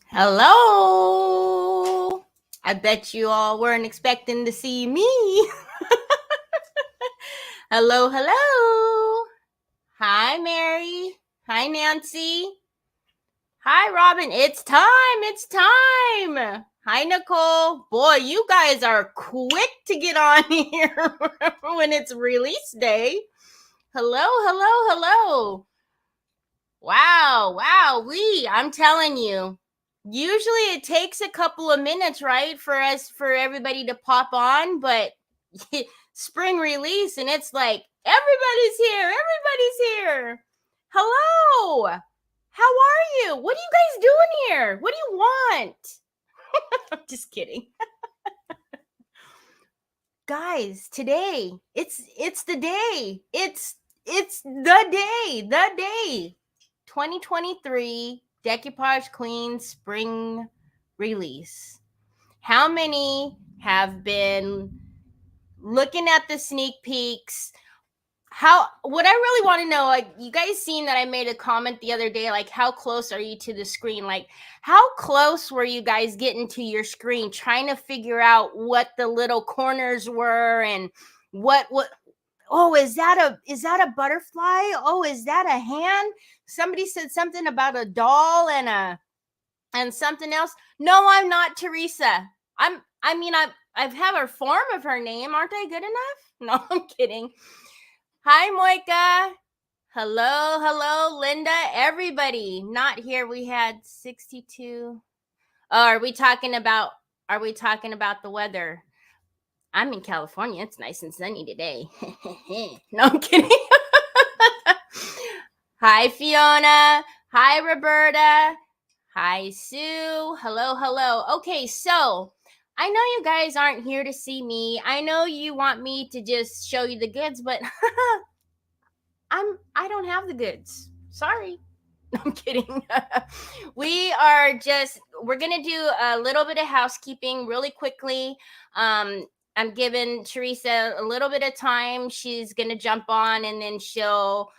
Hello. I bet you all weren't expecting to see me. Hello, hello. Hi, Mary. Hi, Nancy. Hi, Robin. It's time. It's time. Hi, Nicole. Boy, you guys are quick to get on here when it's release day. Hello, hello, hello. Wow, I'm telling you. Usually it takes a couple of minutes, right, for everybody to pop on, but spring release and it's like everybody's here. Hello. How are you? What are you guys doing here? What do you want? I'm just kidding. Guys, today, it's the day. It's the day. 2023 Decoupage Queen spring release. How many have been looking at the sneak peeks? What I really want to know, like, you guys seen that I made a comment the other day, like, how close are you to the screen? Like, how close were you guys getting to your screen, trying to figure out what the little corners were and what oh, is that a butterfly? Oh, is that a hand? Somebody said something about a doll and something else. No, I'm not Teresa. I've have her form of her name. Aren't I good enough? No, I'm kidding. Hi, Moika. Hello, Linda. Everybody not here. We had 62. Oh, are we talking about the weather? I'm in California. It's nice and sunny today. No, I'm kidding. Hi, Fiona. Hi, Roberta. Hi, Sue. Hello. Okay, so I know you guys aren't here to see me. I know you want me to just show you the goods, but I don't have the goods. Sorry. No, I'm kidding. We're gonna do a little bit of housekeeping really quickly. I'm giving Teresa a little bit of time. She's gonna jump on and then she'll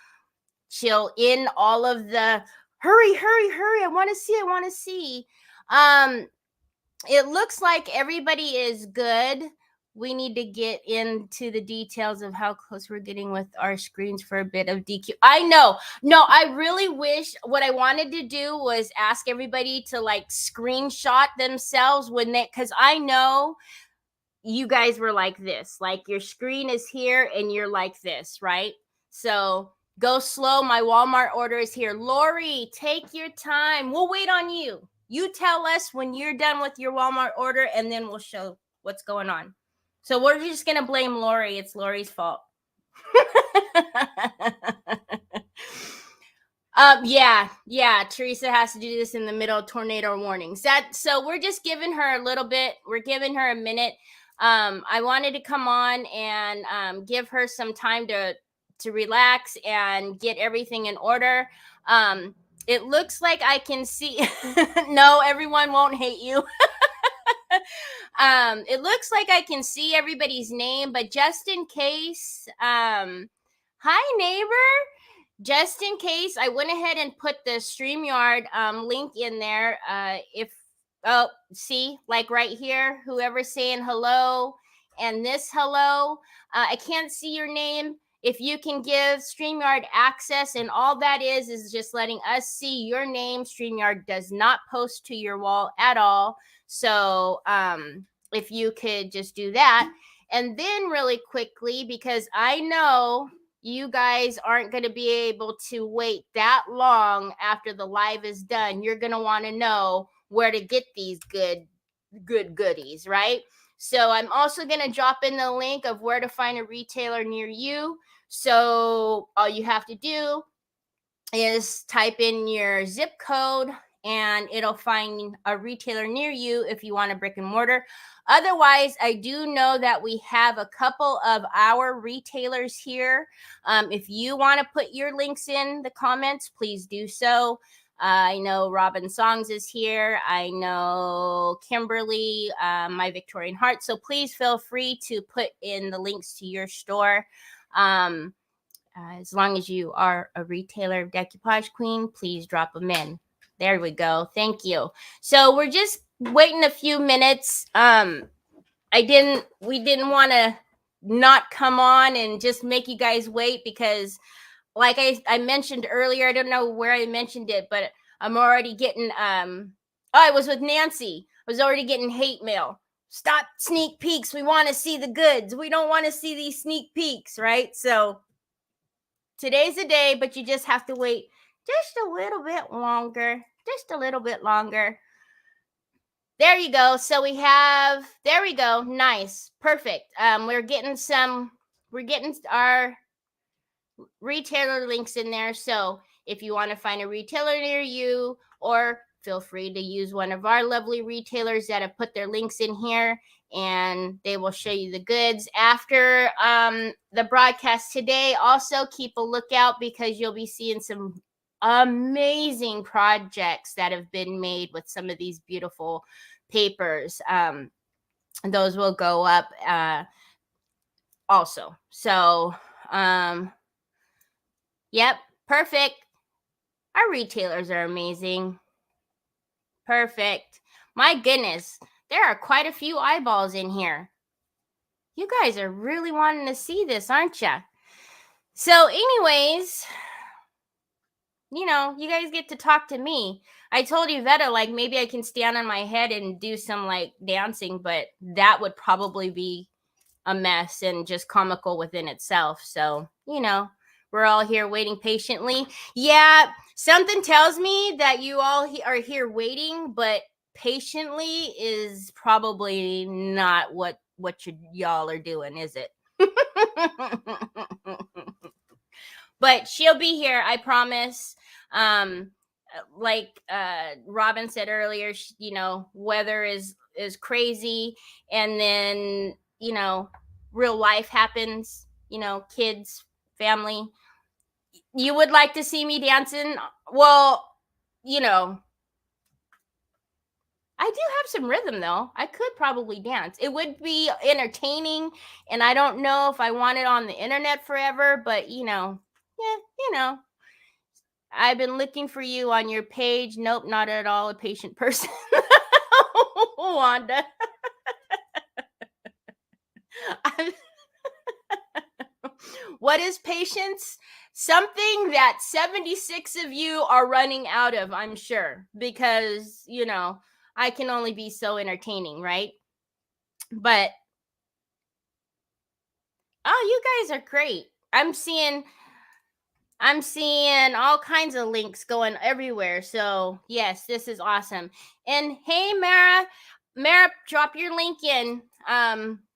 in all of the hurry. I want to see. It looks like everybody is good. We need to get into the details of how close we're getting with our screens for a bit of DQ. I know. No, I really wish what I wanted to do was ask everybody to like screenshot themselves because I know you guys were like this. Like your screen is here and you're like this, right? So go slow. My Walmart order is here. Lori, take your time. We'll wait on you. You tell us when you're done with your Walmart order and then we'll show what's going on. So we're just going to blame Lori. It's Lori's fault. Yeah. Teresa has to do this in the middle of tornado warnings. So we're just giving her a little bit. We're giving her a minute. I wanted to come on and give her some time to relax and get everything in order. It looks like I can see. No, everyone won't hate you. It looks like I can see everybody's name, but just in case, hi neighbor. Just in case, I went ahead and put the StreamYard link in there. See, like right here, whoever's saying hello and this hello, I can't see your name. If you can give StreamYard access, and all that is just letting us see your name. StreamYard does not post to your wall at all. So if you could just do that. And then really quickly, because I know you guys aren't going to be able to wait that long after the live is done. You're going to want to know where to get these good goodies, right? So I'm also going to drop in the link of where to find a retailer near you. So all you have to do is type in your zip code and it'll find a retailer near you if you want a brick and mortar. Otherwise, I do know that we have a couple of our retailers here. If you want to put your links in the comments, please do so. I know Robin Songs is here. I know Kimberly, My Victorian Heart. So please feel free to put in the links to your store. As long as you are a retailer of Decoupage Queen, please drop them in. There we go. Thank you. So we're just waiting a few minutes. We didn't want to not come on and just make you guys wait because like I mentioned earlier, I don't know where I mentioned it, but I'm already getting I was with Nancy. I was already getting hate mail. Stop sneak peeks. We want to see the goods. We don't want to see these sneak peeks, right? So today's the day, but you just have to wait just a little bit longer. Just a little bit longer. There you go. So there we go. Nice. Perfect. We're getting our retailer links in there. So if you want to find a retailer near you, or feel free to use one of our lovely retailers that have put their links in here, and they will show you the goods after the broadcast today. Also keep a lookout because you'll be seeing some amazing projects that have been made with some of these beautiful papers. Those will go up also. So yep, perfect. Our retailers are amazing. Perfect. My goodness, there are quite a few eyeballs in here. You guys are really wanting to see this, aren't you? So anyways, you know, you guys get to talk to me. I told Yvetta, like, maybe I can stand on my head and do some, like, dancing, but that would probably be a mess and just comical within itself. So, you know, we're all here waiting patiently. Yeah, something tells me that you all are here waiting, but patiently is probably not what y'all are doing, is it? But she'll be here, I promise. Like Robin said earlier, you know, weather is crazy, and then, you know, real life happens, you know, kids, family. You would like to see me dancing? Well, you know, I do have some rhythm though. I could probably dance. It would be entertaining, and I don't know if I want it on the internet forever, but you know, yeah, you know, I've been looking for you on your page. Nope, not at all a patient person. Wanda. What is patience? Something that 76 of you are running out of, I'm sure, because, you know, I can only be so entertaining, right? But, oh, you guys are great. I'm seeing all kinds of links going everywhere. So, yes, this is awesome. And hey, Mara, drop your link in.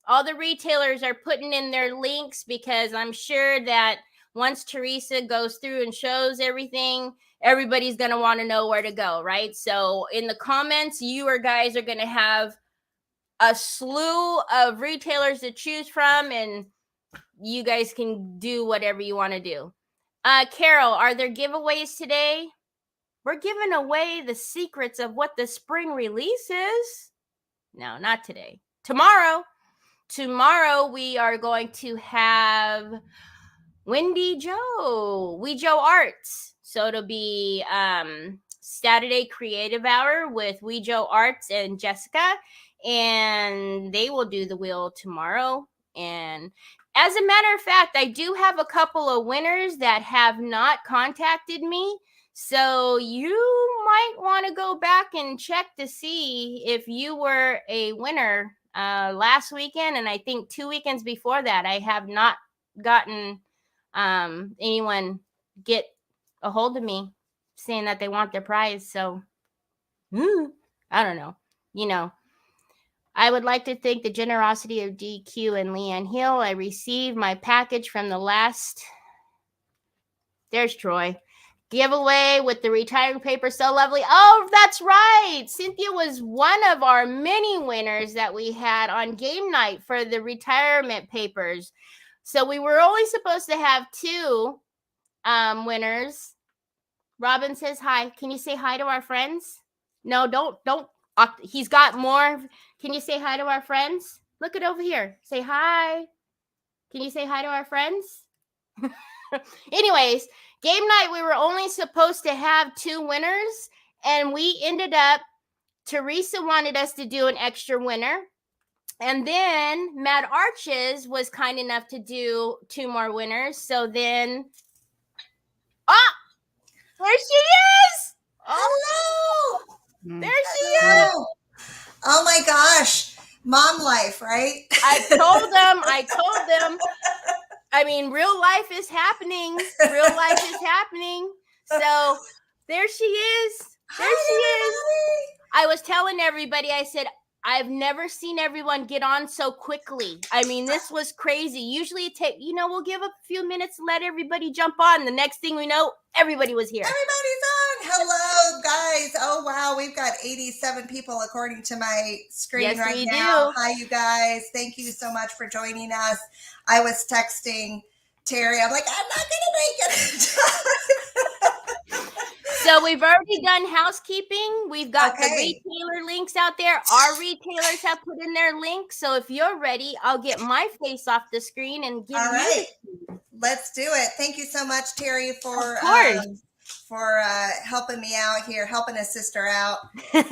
All the retailers are putting in their links because I'm sure that once Teresa goes through and shows everything, everybody's going to want to know where to go, right? So, in the comments, you guys are going to have a slew of retailers to choose from, and you guys can do whatever you want to do. Carol, are there giveaways today? We're giving away the secrets of what the spring release is. No, not today. Tomorrow we are going to have Wendy Joe, We Joe Arts. So it'll be Saturday Creative Hour with We Joe Arts and Jessica, and they will do the wheel tomorrow. And as a matter of fact, I do have a couple of winners that have not contacted me. So you might want to go back and check to see if you were a winner last weekend. And I think 2 weekends before that, I have not gotten anyone get a hold of me saying that they want their prize. So I don't know. You know, I would like to thank the generosity of DQ and Leanne Hill. I received my package from the last. There's Troy. Giveaway with the retiring paper. So lovely. Oh, that's right. Cynthia was one of our many winners that we had on game night for the retirement papers. So we were only supposed to have 2 winners. Robin says hi. Can you say hi to our friends? No, don't. He's got more. Can you say hi to our friends? Look it over here. Say hi. Can you say hi to our friends? Anyways, game night, we were only supposed to have 2 winners, And we ended up, Teresa wanted us to do an extra winner. And then Mad Arches was kind enough to do 2 more winners. So then, there she is. Hello. There she is. Oh my gosh. Mom life, right? I told them. I mean, real life is happening. So there she is. I was telling everybody, I said, I've never seen everyone get on so quickly. I mean, this was crazy. Usually it take, we'll give a few minutes to let everybody jump on. The next thing we know, everybody was here. Everybody's on. Hello, guys. Oh, wow. We've got 87 people according to my screen right now. Hi, you guys. Thank you so much for joining us. I was texting Terry. I'm like, I'm not going to make it. So we've already done housekeeping. We've got the retailer links out there. Our retailers have put in their links. So if you're ready, I'll get my face off the screen and give you. Let's do it. Thank you so much, Terry, for helping me out here, helping a sister out. I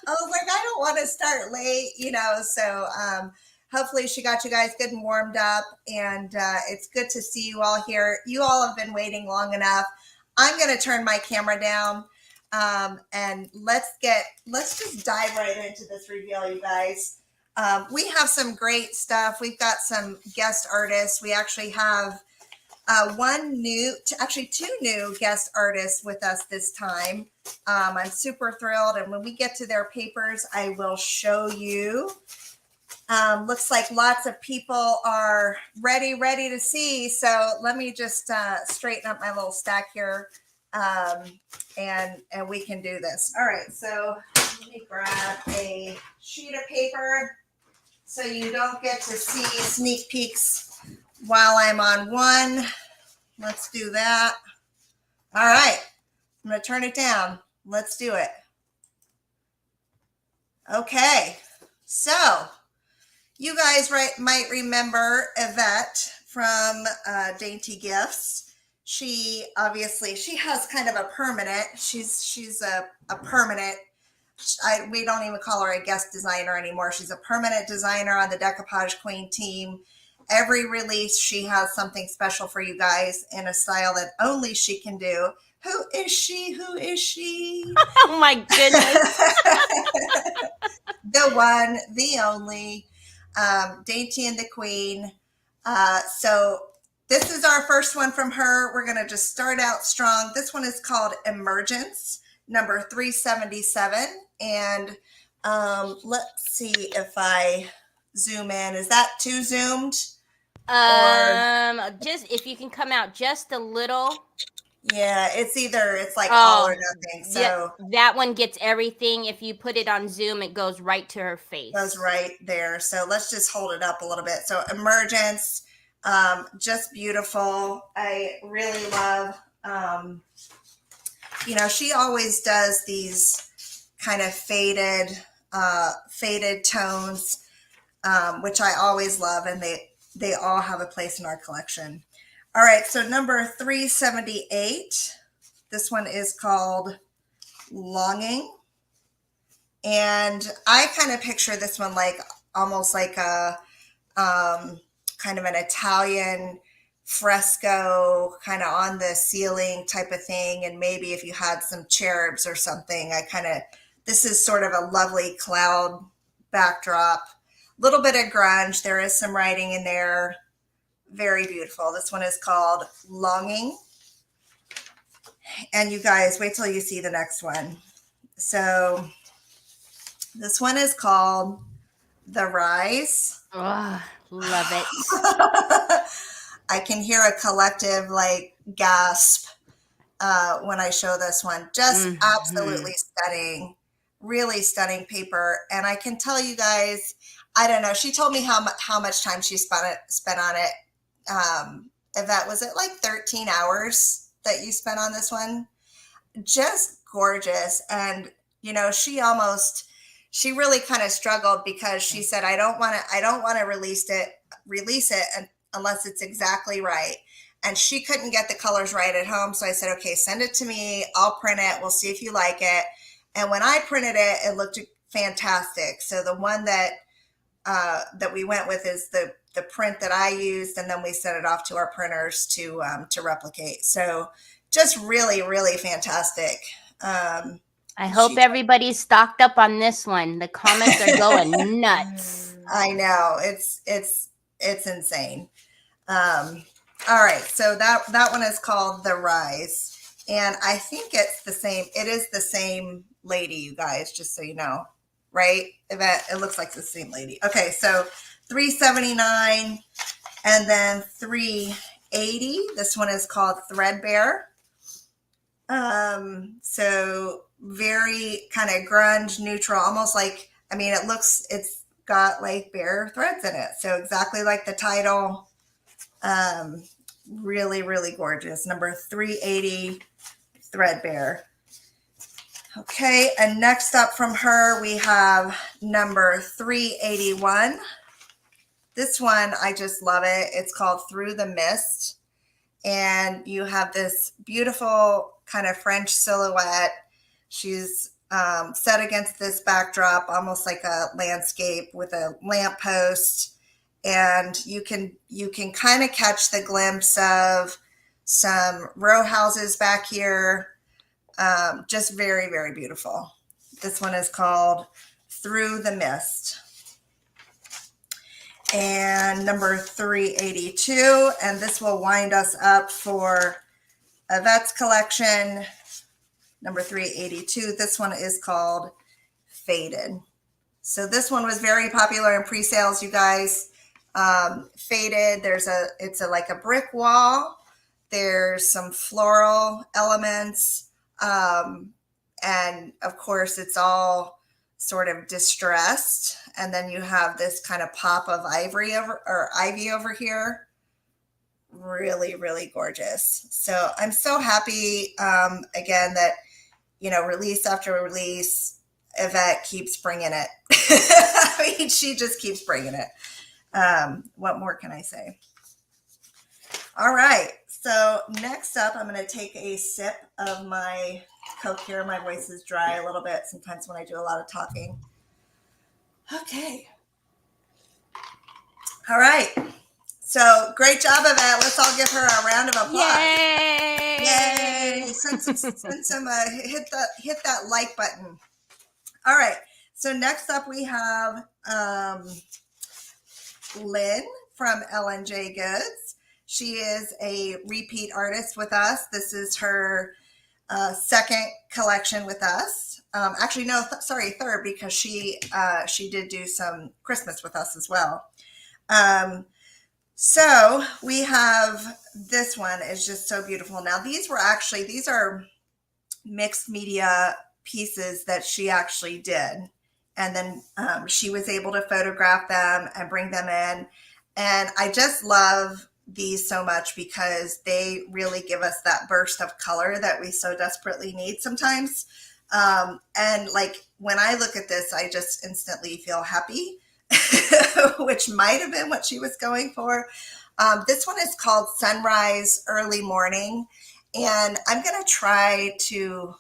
was like, I don't want to start late, so hopefully she got you guys good and warmed up, and it's good to see you all here. You all have been waiting long enough. I'm going to turn my camera down, and let's just dive right into this reveal, you guys. We have some great stuff. We've got some guest artists. We actually have two new guest artists with us this time. I'm super thrilled, and when we get to their papers, I will show you. Looks like lots of people are ready to see. So let me just straighten up my little stack here, and we can do this. All right, so let me grab a sheet of paper so you don't get to see sneak peeks while I'm on one. Let's do that. All right, I'm going to turn it down. Let's do it. Okay, so you guys might remember Yvette from Dainty Gifts. She has kind of a permanent. She's a permanent. We don't even call her a guest designer anymore. She's a permanent designer on the Decoupage Queen team. Every release, she has something special for you guys in a style that only she can do. Who is she? Oh my goodness. The one, the only. Dainty and the Queen. So this is our first one from her. We're going to just start out strong. This one is called Emergence, number 377. And let's see if I zoom in. Is that too zoomed? Just if you can come out just a little. Yeah, it's like all or nothing. So yeah, that one gets everything. If you put it on Zoom, it goes right to her face. Goes right there. So let's just hold it up a little bit. So Emergence, just beautiful. I really love, she always does these kind of faded tones, which I always love, and they all have a place in our collection. All right, so number 378, this one is called Longing. And I kind of picture this one like almost like a kind of an Italian fresco kind of on the ceiling type of thing. And maybe if you had some cherubs or something, this is sort of a lovely cloud backdrop, a little bit of grunge. There is some writing in there. Very beautiful. This one is called Longing. And you guys, wait till you see the next one. So this one is called The Rise. Oh, love it. I can hear a collective gasp when I show this one. Just absolutely stunning, really stunning paper. And I can tell you guys, I don't know. She told me how much time she spent on it. Yvette, was it like 13 hours that you spent on this one? Just gorgeous. And she really kind of struggled because she said, I don't want to release it unless it's exactly right. and she couldn't get the colors right at home. So I said, okay, send it to me. I'll print it. We'll see if you like it. And when I printed it, it looked fantastic. So the one that we went with is the print that I used, and then we sent it off to our printers to replicate. So just really, really fantastic. I hope everybody's stocked up on this one. The comments are going nuts. I know, it's insane. All right, so that one is called The Rise, and I think it's the same. It is the same lady, you guys, just so you know, right? It looks like the same lady. Okay, so $3.79 and then $3.80. This one is called Threadbare. So very kind of grunge, neutral, almost like, I mean, it's got like bare threads in it. So exactly like the title. Really, really gorgeous. Number 380, Threadbare. Okay, and next up from her, we have number 381. This one, I just love it. It's called Through the Mist. And you have this beautiful kind of French silhouette. She's set against this backdrop, almost like a landscape with a lamppost. And you can kind of catch the glimpse of some row houses back here. Just very, very beautiful. This one is called Through the Mist. And number 382, and this will wind us up for Yvette's collection. Number 382, this one is called Faded. So this one was very popular in pre-sales, you guys. Faded, it's like a brick wall. There's some floral elements. And of course it's all sort of distressed. And then you have this kind of pop of ivy over here. Really, really gorgeous. So I'm so happy, again, that, release after release, Yvette keeps bringing it. I mean, she just keeps bringing it. What more can I say? All right. So next up, I'm going to take a sip of my Coke here. My voice is dry a little bit sometimes when I do a lot of talking. Okay. All right. So great job, Yvette. Let's all give her a round of applause. Yay! Yay! Send some hit that like button. All right. So next up we have Lynn from L&J Goods. She is a repeat artist with us. This is her second collection with us. Actually, no, third, because she did do some Christmas with us as well. So we have this one is just so beautiful. Now these are mixed media pieces that she actually did. And then she was able to photograph them and bring them in. And I just love these so much because they really give us that burst of color that we so desperately need sometimes. And like when I look at this, I just instantly feel happy, which might have been what she was going for. This one is called Sunrise Early Morning. And I'm going to try to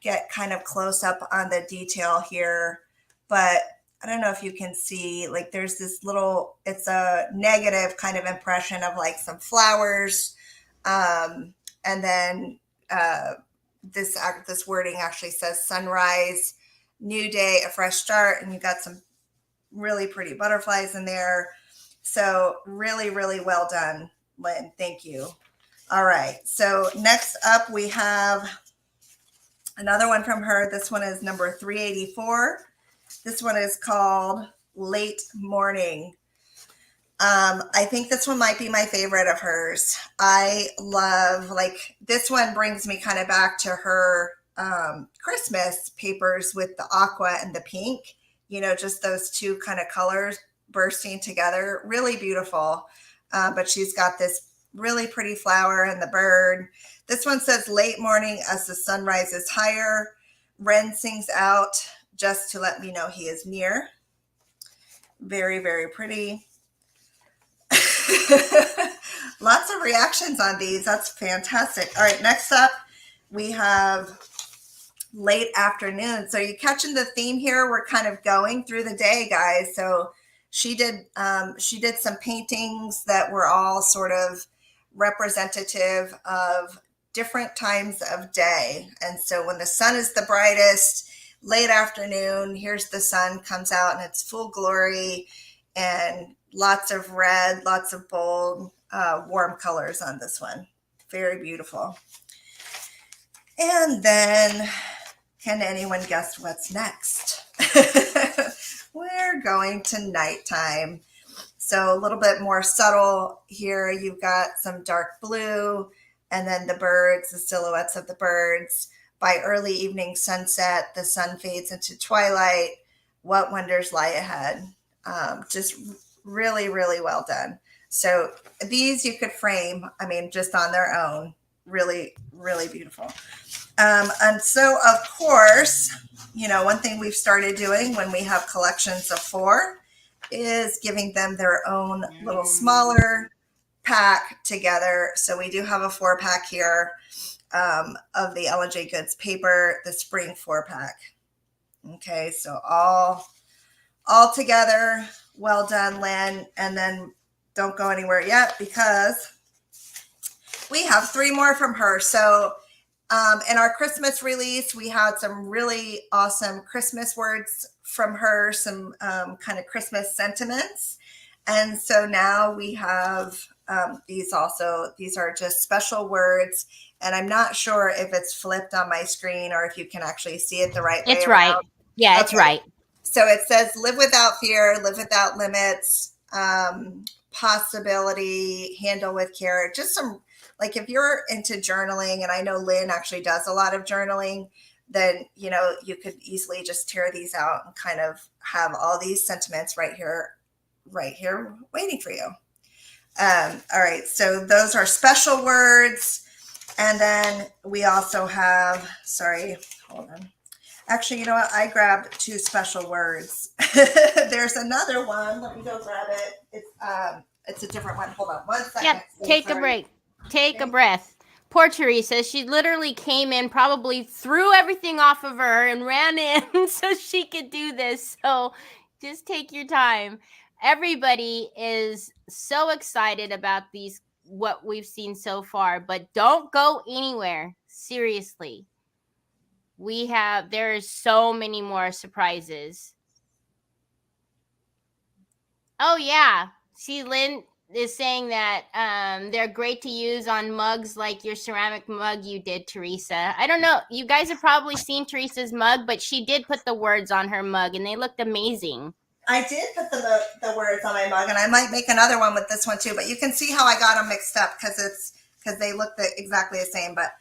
get kind of close up on the detail here, but I don't know if you can see, like there's this little, it's a negative kind of impression of like some flowers. And then this wording actually says sunrise, new day, a fresh start. And you got some really pretty butterflies in there. So really, really well done, Lynn. Thank you. All right. So next up we have another one from her. This one is number 384. This one is called Late Morning. I think this one might be my favorite of hers. I love, like, this one brings me kind of back to her Christmas papers with the aqua and the pink, just those two kind of colors bursting together. Really beautiful. But she's got this really pretty flower and the bird. This one says late morning as the sun rises higher. Wren sings out just to let me know he is near. Very, very pretty. Lots of reactions on these. That's fantastic. All right, next up we have late afternoon. So you catching the theme here? We're kind of going through the day, guys. So she did some paintings that were all sort of representative of different times of day. And so when the sun is the brightest, late afternoon, here's the sun comes out in its full glory, and lots of red, lots of bold, warm colors on this one. Very beautiful. And then, can anyone guess what's next? We're going to nighttime. So a little bit more subtle here. You've got some dark blue, and then the birds, the silhouettes of the birds. By early evening sunset, the sun fades into twilight. What wonders lie ahead? Just really, really well done. So these you could frame, I mean, just on their own. Really, really beautiful. And so, of course, you know, one thing we've started doing when we have collections of 4 is giving them their own little smaller pack together. So we do have a 4-pack here of the L&J Goods paper, the spring 4-pack. Okay, so all together. Well done, Lynn. And then don't go anywhere yet, because we have 3 more from her. So in our Christmas release, we had some really awesome Christmas words from her, some kind of Christmas sentiments. And so now we have these also. These are just special words. And I'm not sure if it's flipped on my screen or if you can actually see it the right way. It's right. Yeah, okay. It's right. So it says, live without fear, live without limits, possibility, handle with care. Just some, like, if you're into journaling, and I know Lynn actually does a lot of journaling, then, you know, you could easily just tear these out and kind of have all these sentiments right here waiting for you. All right. So those are special words. And then we also have, sorry, hold on. Actually, you know what? I grabbed 2 special words. There's another one. Let me go grab it. It's a different one. Hold on 1 second. Yep. Take a break. Take a breath. Poor Teresa. She literally came in, probably threw everything off of her and ran in so she could do this. So just take your time. Everybody is so excited about these, what we've seen so far, but don't go anywhere. Seriously. There's so many more surprises. Oh yeah. See, Lynn is saying that they're great to use on mugs like your ceramic mug you did, Teresa. I don't know. You guys have probably seen Teresa's mug, but she did put the words on her mug and they looked amazing. I did put the words on my mug, and I might make another one with this one too, but you can see how I got them mixed up because they look exactly the same. But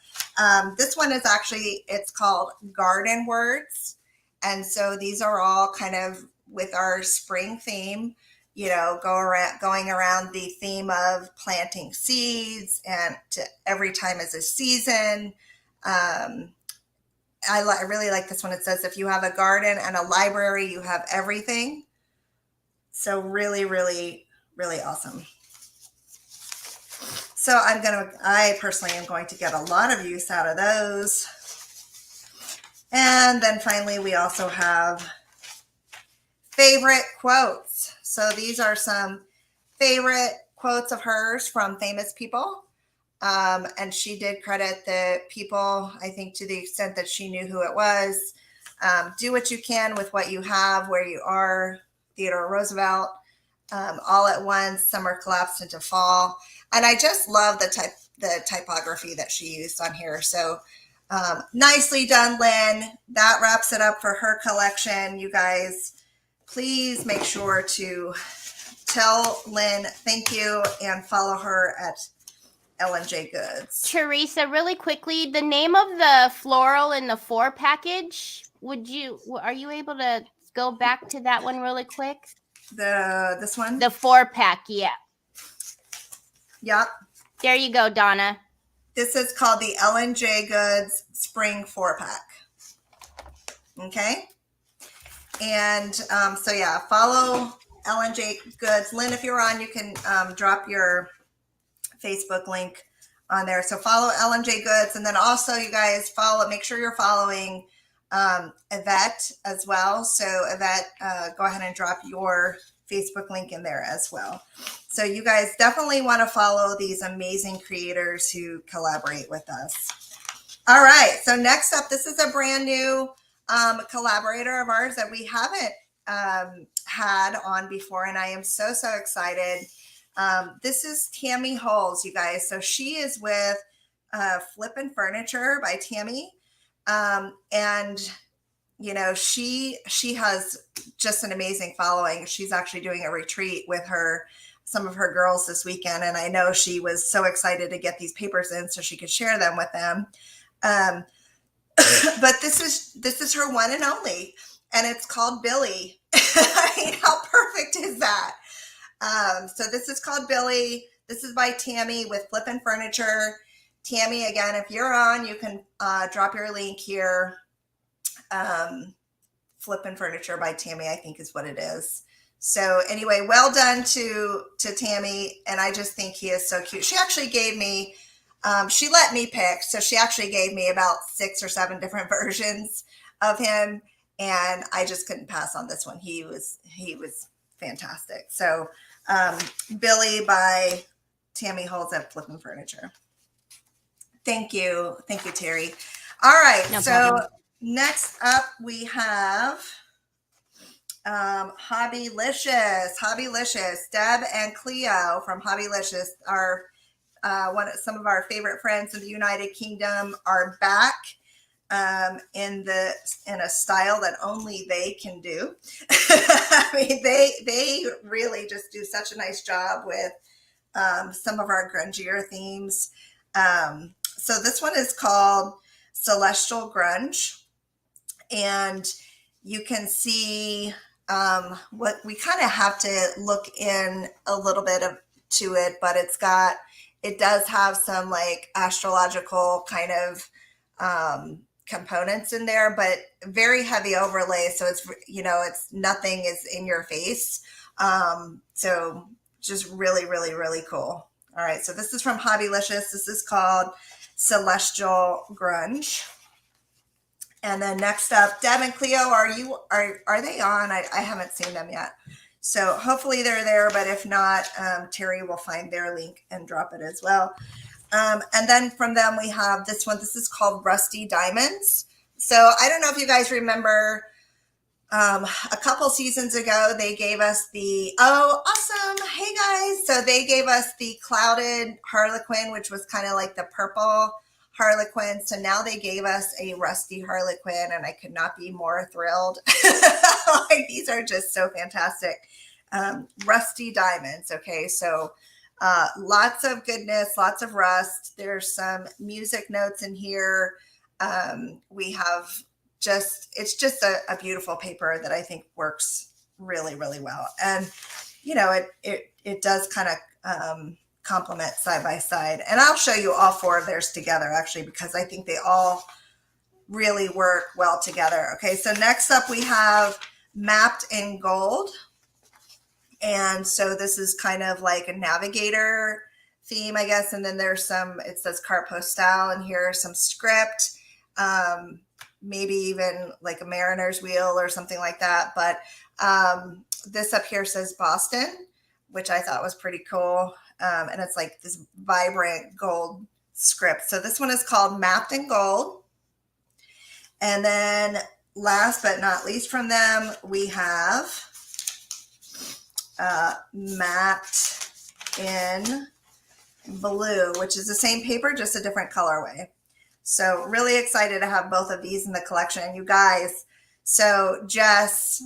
this one is actually, it's called Garden Words. And so these are all kind of with our spring theme, you know, going around the theme of planting seeds, and every time is a season. I really like this one. It says, if you have a garden and a library, you have everything. So really, really, really awesome. So I personally am going to get a lot of use out of those. And then finally, we also have favorite quotes. So these are some favorite quotes of hers from famous people. And she did credit the people, I think, to the extent that she knew who it was. Do what you can with what you have, where you are. Theodore Roosevelt. All at once, summer collapsed into fall. And I just love the typography that she used on here. So nicely done, Lynn. That wraps it up for her collection. You guys, please make sure to tell Lynn thank you and follow her at L&J Goods. Teresa, really quickly, the name of the floral in the 4 package, are you able to go back to that one really quick? This one? The 4-pack, yeah. Yep. There you go, Donna. This is called the L&J Goods Spring 4-pack. Okay. And so yeah, follow L&J Goods. Lynn, if you're on, you can drop your Facebook link on there. So follow LMJ Goods. And then also you guys make sure you're following Yvette as well. So Yvette, go ahead and drop your Facebook link in there as well. So you guys definitely want to follow these amazing creators who collaborate with us. All right. So next up, this is a brand new collaborator of ours that we haven't had on before. And I am so excited. This is Tammy Holes, you guys. So she is with Flippin Furniture by Tammy. And you know, she has just an amazing following. She's actually doing a retreat with some of her girls this weekend. And I know she was so excited to get these papers in so she could share them with them. But this is her one and only, and it's called Billy. I mean, how perfect is that? So this is called Billy. This is by Tammy with Flippin Furniture. Tammy, again, if you're on, you can drop your link here. Flippin Furniture by Tammy, I think is what it is. So anyway, well done to Tammy. And I just think he is so cute. She actually gave me, she let me pick. So she actually gave me about 6 or 7 different versions of him. And I just couldn't pass on this one. He was fantastic. So Billy by Tammy Holds at Flippin Furniture. Thank you. Thank you, Terry. All right. No problem. Next up, we have Hobbylicious. Deb and Cleo from Hobbylicious are some of our favorite friends in the United Kingdom are back in a style that only they can do. I mean, they really just do such a nice job with some of our grungier themes. So this one is called Celestial Grunge. And you can see what we kind of have to look in a little bit to it, but it does have some like astrological kind of components in there, but very heavy overlay. So it's, it's nothing is in your face. So just really, really, really cool. All right. So this is from Hobbylicious. This is called Celestial Grunge. And then next up, Deb and Cleo, are they on? I haven't seen them yet. So hopefully they're there, but if not, Terry will find their link and drop it as well. And then from them, we have this one. This is called Rusty Diamonds. So I don't know if you guys remember a couple seasons ago, they gave us awesome. Hey guys. So they gave us the Clouded Harlequin, which was kind of like the purple Harlequin. So now they gave us a Rusty Harlequin, and I could not be more thrilled. Like, these are just so fantastic. Rusty Diamonds. Okay. So lots of goodness, lots of rust. There's some music notes in here. We have it's just a beautiful paper that I think works really, really well. And, it does kind of complement side by side. And I'll show you all 4 of theirs together, actually, because I think they all really work well together. Okay. So next up we have Mapped in Gold. And so this is kind of like a navigator theme, I guess. And then there's it says carte postale, and here's some script, maybe even like a mariner's wheel or something like that. But this up here says Boston, which I thought was pretty cool. And it's like this vibrant gold script. So this one is called Mapped in Gold. And then last but not least from them, we have Mapped in Blue, which is the same paper, just a different colorway. So really excited to have both of these in the collection. And you guys, so Jess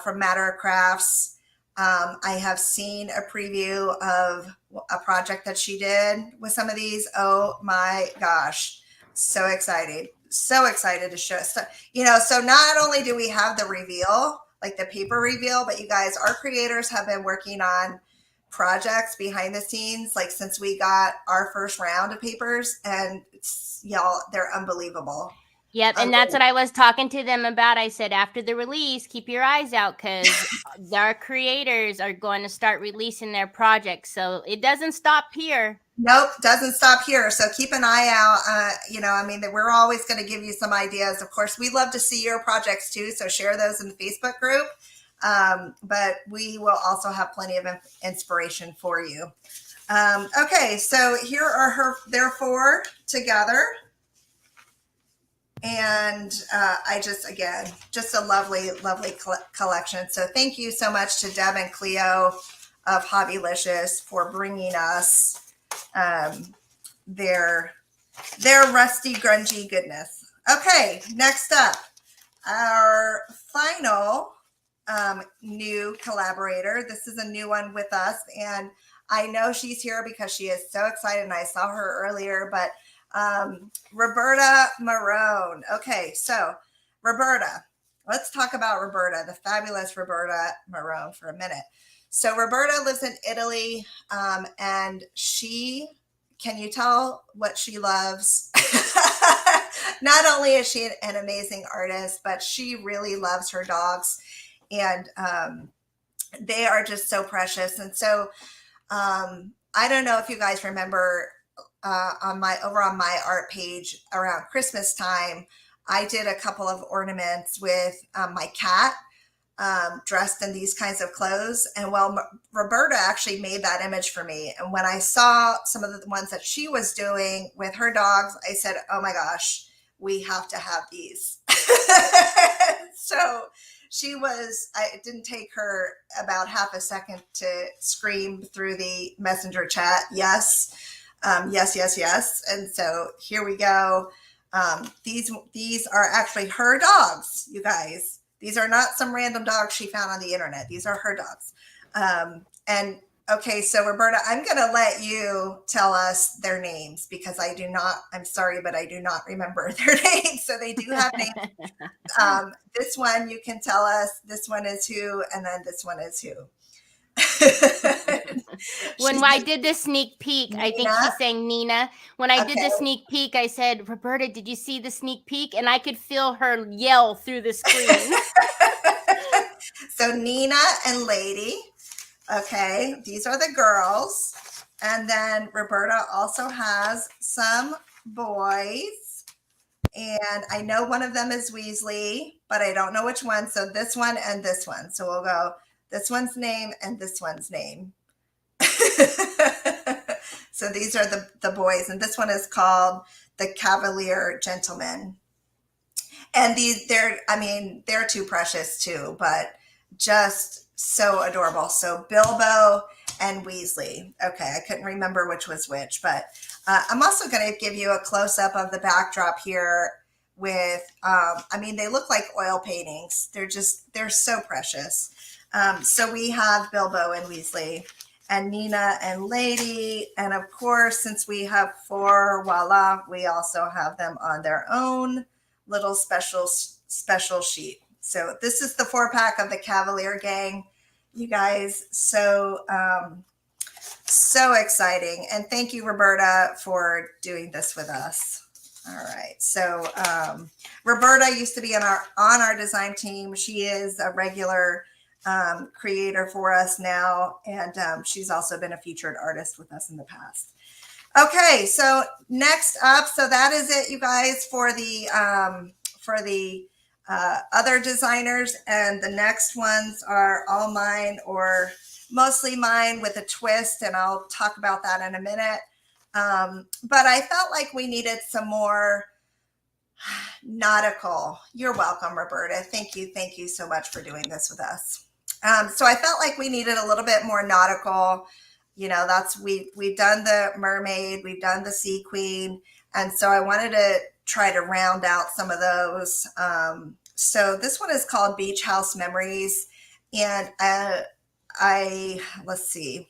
from Matter of Crafts, I have seen a preview of a project that she did with some of these. Oh my gosh. So excited to show. So not only do we have the reveal, like the paper reveal, but you guys, our creators have been working on projects behind the scenes, like since we got our first round of papers, and y'all, they're unbelievable. Yep. And that's what I was talking to them about. I said, after the release, keep your eyes out, because our creators are going to start releasing their projects. So it doesn't stop here. Nope, doesn't stop here. So keep an eye out. I mean, that we're always going to give you some ideas. Of course, we love to see your projects too. So share those in the Facebook group. But we will also have plenty of inspiration for you. Okay, so here are their four together. And again, just a lovely, lovely collection. So thank you so much to Deb and Cleo of Hobbylicious for bringing us their rusty, grungy goodness. Okay, next up, our final new collaborator. This is a new one with us, and I know she's here because she is so excited, and I saw her earlier, but Roberta Monroe. Okay, so Roberta, let's talk about Roberta, the fabulous Roberta Monroe, for a minute. So Roberta lives in Italy, and can you tell what she loves? Not only is she an amazing artist, but she really loves her dogs, and they are just so precious. And so I don't know if you guys remember, over on my art page around Christmas time, I did a couple of ornaments with my cat dressed in these kinds of clothes. And Roberta actually made that image for me. And when I saw some of the ones that she was doing with her dogs, I said, oh my gosh, we have to have these. So it didn't take her about half a second to scream through the messenger chat. Yes. Yes. And so here we go. These are actually her dogs, you guys. These are not some random dogs she found on the internet. These are her dogs. And okay, so Roberta, I'm going to let you tell us their names because I'm sorry, but I do not remember their names. So they do have names. This one you can tell us, this one is who, and then this one is who. When I did the sneak peek, Nina? I think she's saying Nina. When I did the sneak peek, I said, Roberta, did you see the sneak peek? And I could feel her yell through the screen. So Nina and Lady. Okay, these are the girls. And then Roberta also has some boys. And I know one of them is Weasley, but I don't know which one. So this one and this one. So we'll go this one's name and this one's name. So these are the boys, and this one is called the Cavalier Gentleman. And they're too precious too, but just so adorable. So Bilbo and Weasley. Okay, I couldn't remember which was which, but I'm also going to give you a close-up of the backdrop here with, they look like oil paintings. They're so precious. So we have Bilbo and Weasley, and Nina and Lady. And of course, since we have four, voila, we also have them on their own little special sheet. So this is the 4-pack of the Cavalier Gang, you guys. So exciting. And thank you, Roberta, for doing this with us. All right. So Roberta used to be on our design team. She is a regular creator for us now, and she's also been a featured artist with us in the past. Okay, so next up, so that is it, you guys, for the other designers, and the next ones are all mine or mostly mine with a twist, and I'll talk about that in a minute. But I felt like we needed some more nautical. You're welcome, Roberta. Thank you so much for doing this with us. So I felt like we needed a little bit more nautical. We've done the mermaid, we've done the sea queen, and so I wanted to try to round out some of those. So this one is called Beach House Memories, and let's see,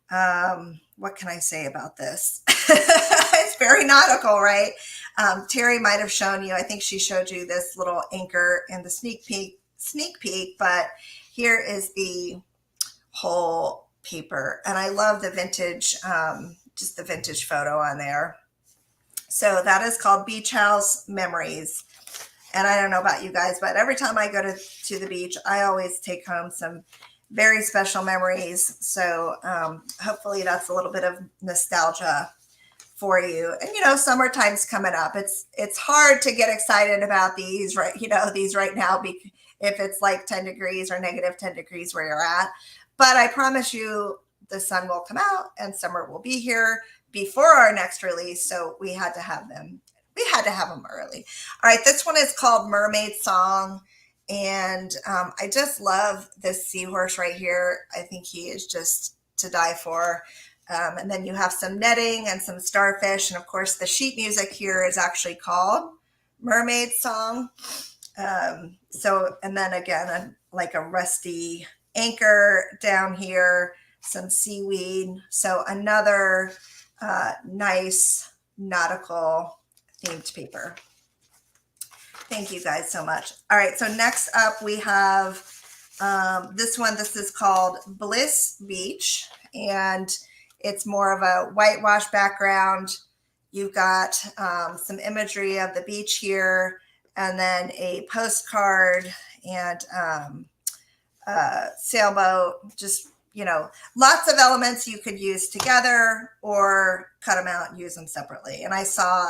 what can I say about this? It's very nautical, right? Terry might have shown you, I think she showed you this little anchor in the sneak peek, but here is the whole paper. And I love the vintage, just the vintage photo on there. So that is called Beach House Memories. And I don't know about you guys, but every time I go to the beach, I always take home some very special memories. So hopefully that's a little bit of nostalgia for you. And summertime's coming up. It's hard to get excited about these right now, if it's like 10 degrees or negative 10 degrees where you're at. But I promise you the sun will come out and summer will be here before our next release. So we had to have them. We had to have them early. All right, this one is called Mermaid Song. And I just love this seahorse right here. I think he is just to die for. And then you have some netting and some starfish. And of course, the sheet music here is actually called Mermaid Song. And then again, like a rusty anchor down here, some seaweed. So another nice nautical themed paper. Thank you guys so much. All right, so next up we have this one. This is called Bliss Beach, and it's more of a whitewash background. You've got some imagery of the beach here, and then a postcard and sailboat. Just, lots of elements you could use together or cut them out and use them separately. And I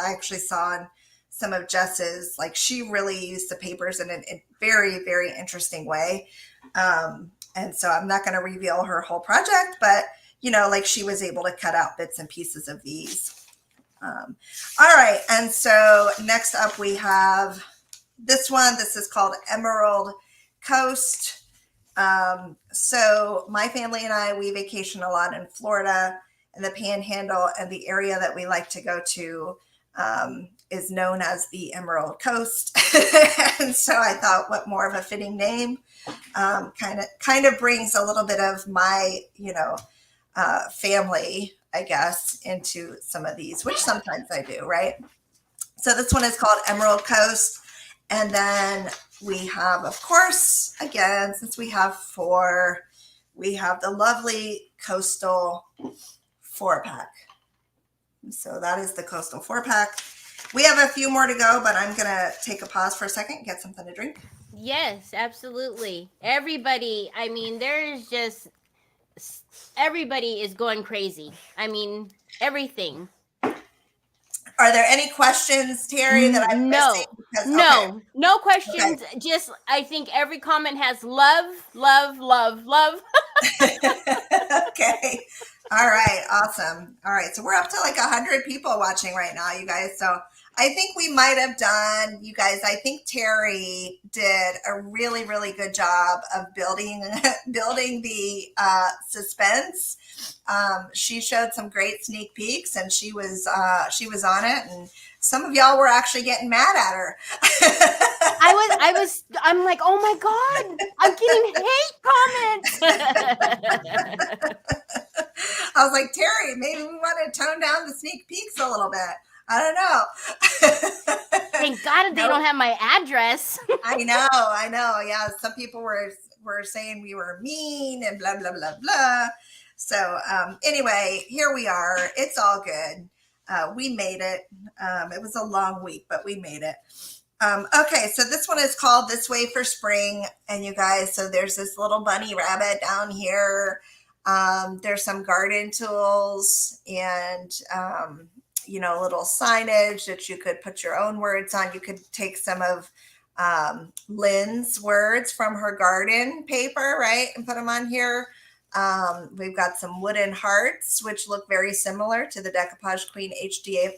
actually saw in some of Jess's, like, she really used the papers in a very, very interesting way. And so I'm not going to reveal her whole project, but, like, she was able to cut out bits and pieces of these. All right. And so next up we have this one. This is called Emerald Coast. So my family and I, we vacation a lot in Florida and the Panhandle, and the area that we like to go to is known as the Emerald Coast. And so I thought, what more of a fitting name, kind of brings a little bit of my, family, I guess, into some of these, which sometimes I do, right? So this one is called Emerald Coast. And then we have, of course, again, since we have 4, we have the lovely Coastal 4-pack. So that is the Coastal 4-pack. We have a few more to go, but I'm going to take a pause for a second, get something to drink. Yes, absolutely. Everybody, I mean, everybody is going crazy. I mean, everything. Are there any questions, Terry, that I'm missing? No questions. Okay. Just, I think every comment has love, love, love, love. Okay. All right. Awesome. All right. So we're up to like 100 people watching right now, you guys. So I think we might have done, you guys, I think Terry did a really, really good job of building the suspense. She showed some great sneak peeks, and she was on it, and some of y'all were actually getting mad at her. I'm like, oh my God, I'm getting hate comments. I was like, Terry, maybe we want to tone down the sneak peeks a little bit. I don't know. Thank God they don't have my address. I know. Yeah, some people were saying we were mean and blah, blah, blah, blah. So anyway, here we are. It's all good. We made it. It was a long week, but we made it. Okay, so this one is called This Way for Spring. And you guys, so there's this little bunny rabbit down here. There's some garden tools and, little signage that you could put your own words on. You could take some of Lynn's words from her garden paper, right, and put them on here. We've got some wooden hearts, which look very similar to the Decoupage Queen HDF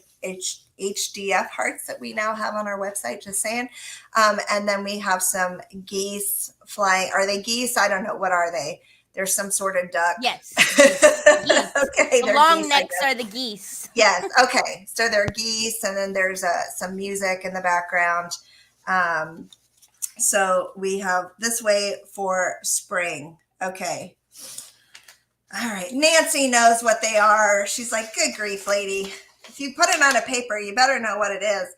hearts that we now have on our website, just saying. And then we have some geese flying. Are they geese? I don't know. What are they? There's some sort of duck. Yes. Geese. Okay. The long necks are the geese. Yes. Okay. So they're geese, and then there's some music in the background. So we have This Way for Spring. Okay. All right. Nancy knows what they are. She's like, good grief, lady. If you put it on a paper, you better know what it is.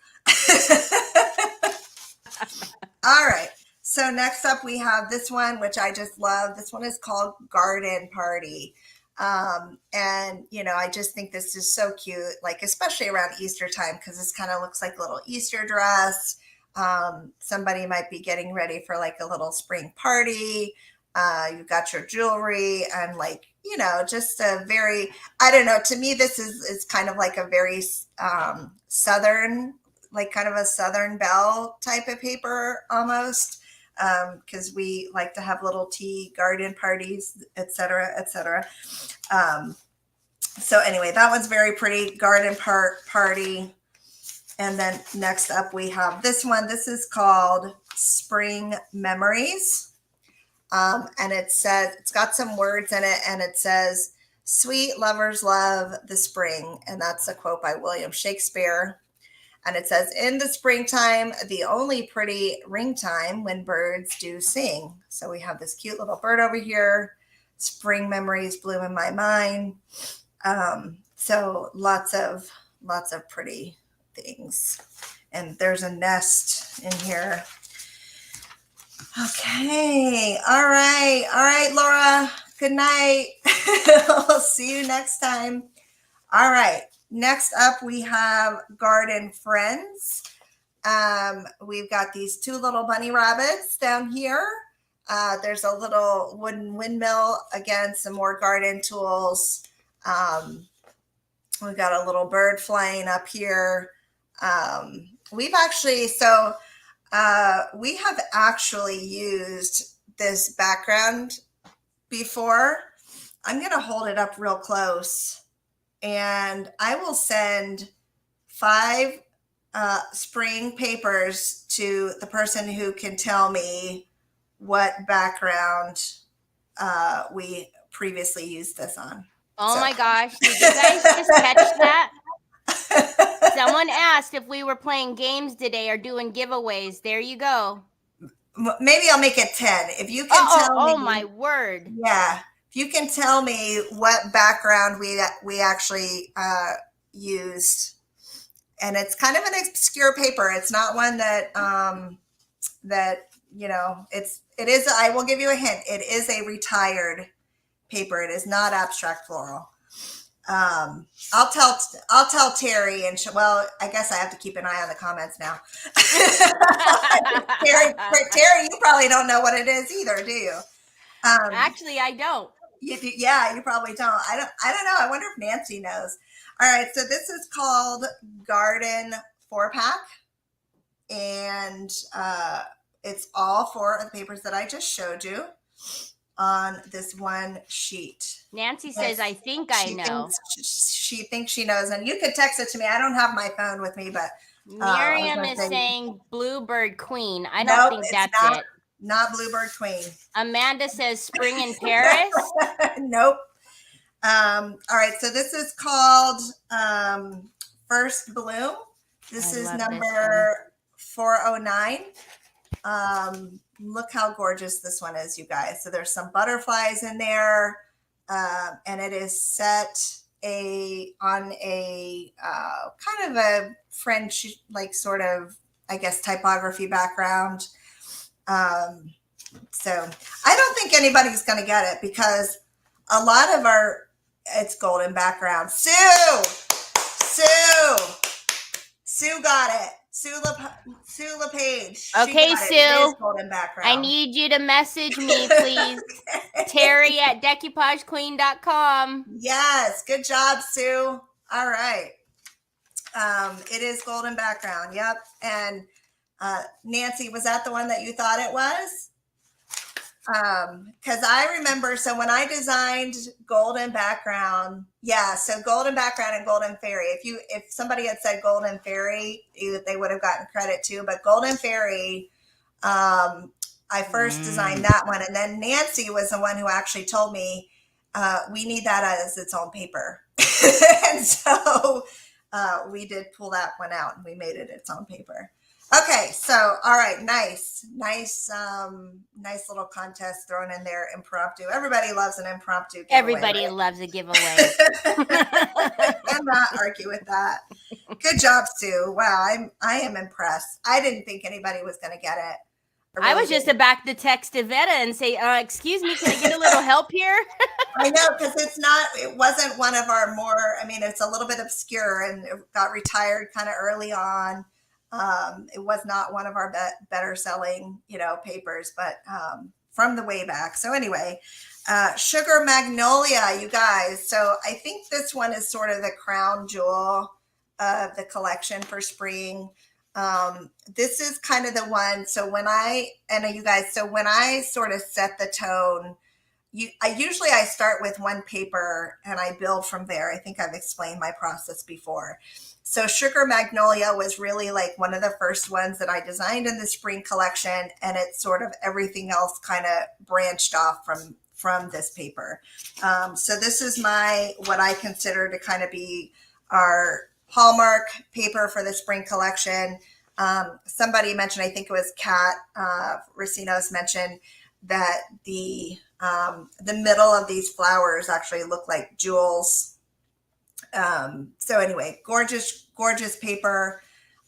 All right. So next up, we have this one, which I just love. This one is called Garden Party. And, I just think this is so cute, like, especially around Easter time, because this kind of looks like a little Easter dress. Somebody might be getting ready for like a little spring party, You've got your jewelry and like, you know, just a very, I don't know, to me, this is kind of like a very Southern, like kind of a Southern Belle type of paper almost. Because we like to have little tea garden parties, etc., etc. So anyway, that one's very pretty, garden party. And then next up we have this one. This is called Spring Memories. And it says, it's got some words in it, and it says, "Sweet lovers love the spring." And that's a quote by William Shakespeare. And it says, "In the springtime, the only pretty ring time when birds do sing." So we have this cute little bird over here. Spring memories bloom in my mind. So lots of pretty things. And there's a nest in here. Okay. All right, Laura. Good night. We'll see you next time. All right. Next up, we have Garden Friends. We've got these two little bunny rabbits down here. There's a little wooden windmill. Again, some more garden tools. We've got a little bird flying up here. We have actually used this background before. I'm going to hold it up real close. And I will send 5 spring papers to the person who can tell me what background we previously used this on. Oh my gosh, did you guys just catch that? Someone asked if we were playing games today or doing giveaways. There you go. Maybe I'll make it 10. If you can tell me. Oh my word. Yeah. If you can tell me what background we actually used, and it's kind of an obscure paper. It's not one that you know, it is. I will give you a hint. It is a retired paper. It is not abstract floral. I'll tell Terry, and well, I guess I have to keep an eye on the comments now. Terry, you probably don't know what it is either, do you? Actually, I don't. Yeah, you probably don't. I don't know. I wonder if Nancy knows. All right, so this is called Garden 4-pack, and it's all 4 of the papers that I just showed you on this one sheet. Nancy says, "I think I know." She thinks she knows, and you could text it to me. I don't have my phone with me, but Miriam is saying Bluebird Queen. I don't think that's it. Not Bluebird Queen. Amanda says Spring in Paris. Nope. All right, so this is called First Bloom. This is number 409. Look how gorgeous this one is, you guys. So there's some butterflies in there, and it is set on a kind of a French, like sort of, I guess, typography background. So I don't think anybody's going to get it because a lot of it's golden background. Sue got it. Sue LePage. Okay, Sue. Golden background. I need you to message me, please. Okay. Terry at decoupagequeen.com. Yes. Good job, Sue. All right. It is golden background. Yep. And Nancy, was that the one that you thought it was? Because I remember, so when I designed golden background, so golden background and golden fairy. If somebody had said golden fairy, they would have gotten credit too. But golden fairy, I first designed that one, and then Nancy was the one who actually told me we need that as its own paper, and so we did pull that one out and we made it its own paper. Okay, so all right, nice little contest thrown in there, impromptu. Everybody loves an impromptu giveaway. Everybody loves a giveaway. I'm not argue with that. Good job, Sue. Wow, I am impressed. I didn't think anybody was going to get it. I was just about to text Iveta and say, excuse me, can I get a little help here? I know, because it wasn't one of our more, I mean, it's a little bit obscure and it got retired kind of early on. It was not one of our better selling, papers, but from the way back. So anyway, Sugar Magnolia, you guys. So I think this one is sort of the crown jewel of the collection for spring. This is kind of the one. So when I sort of set the tone, I start with one paper and I build from there. I think I've explained my process before. So Sugar Magnolia was really like one of the first ones that I designed in the spring collection, and it's sort of everything else kind of branched off from this paper. So this is what I consider to kind of be our hallmark paper for the spring collection. Somebody mentioned, I think it was Kat Racinos mentioned that the middle of these flowers actually look like jewels. So anyway, gorgeous paper.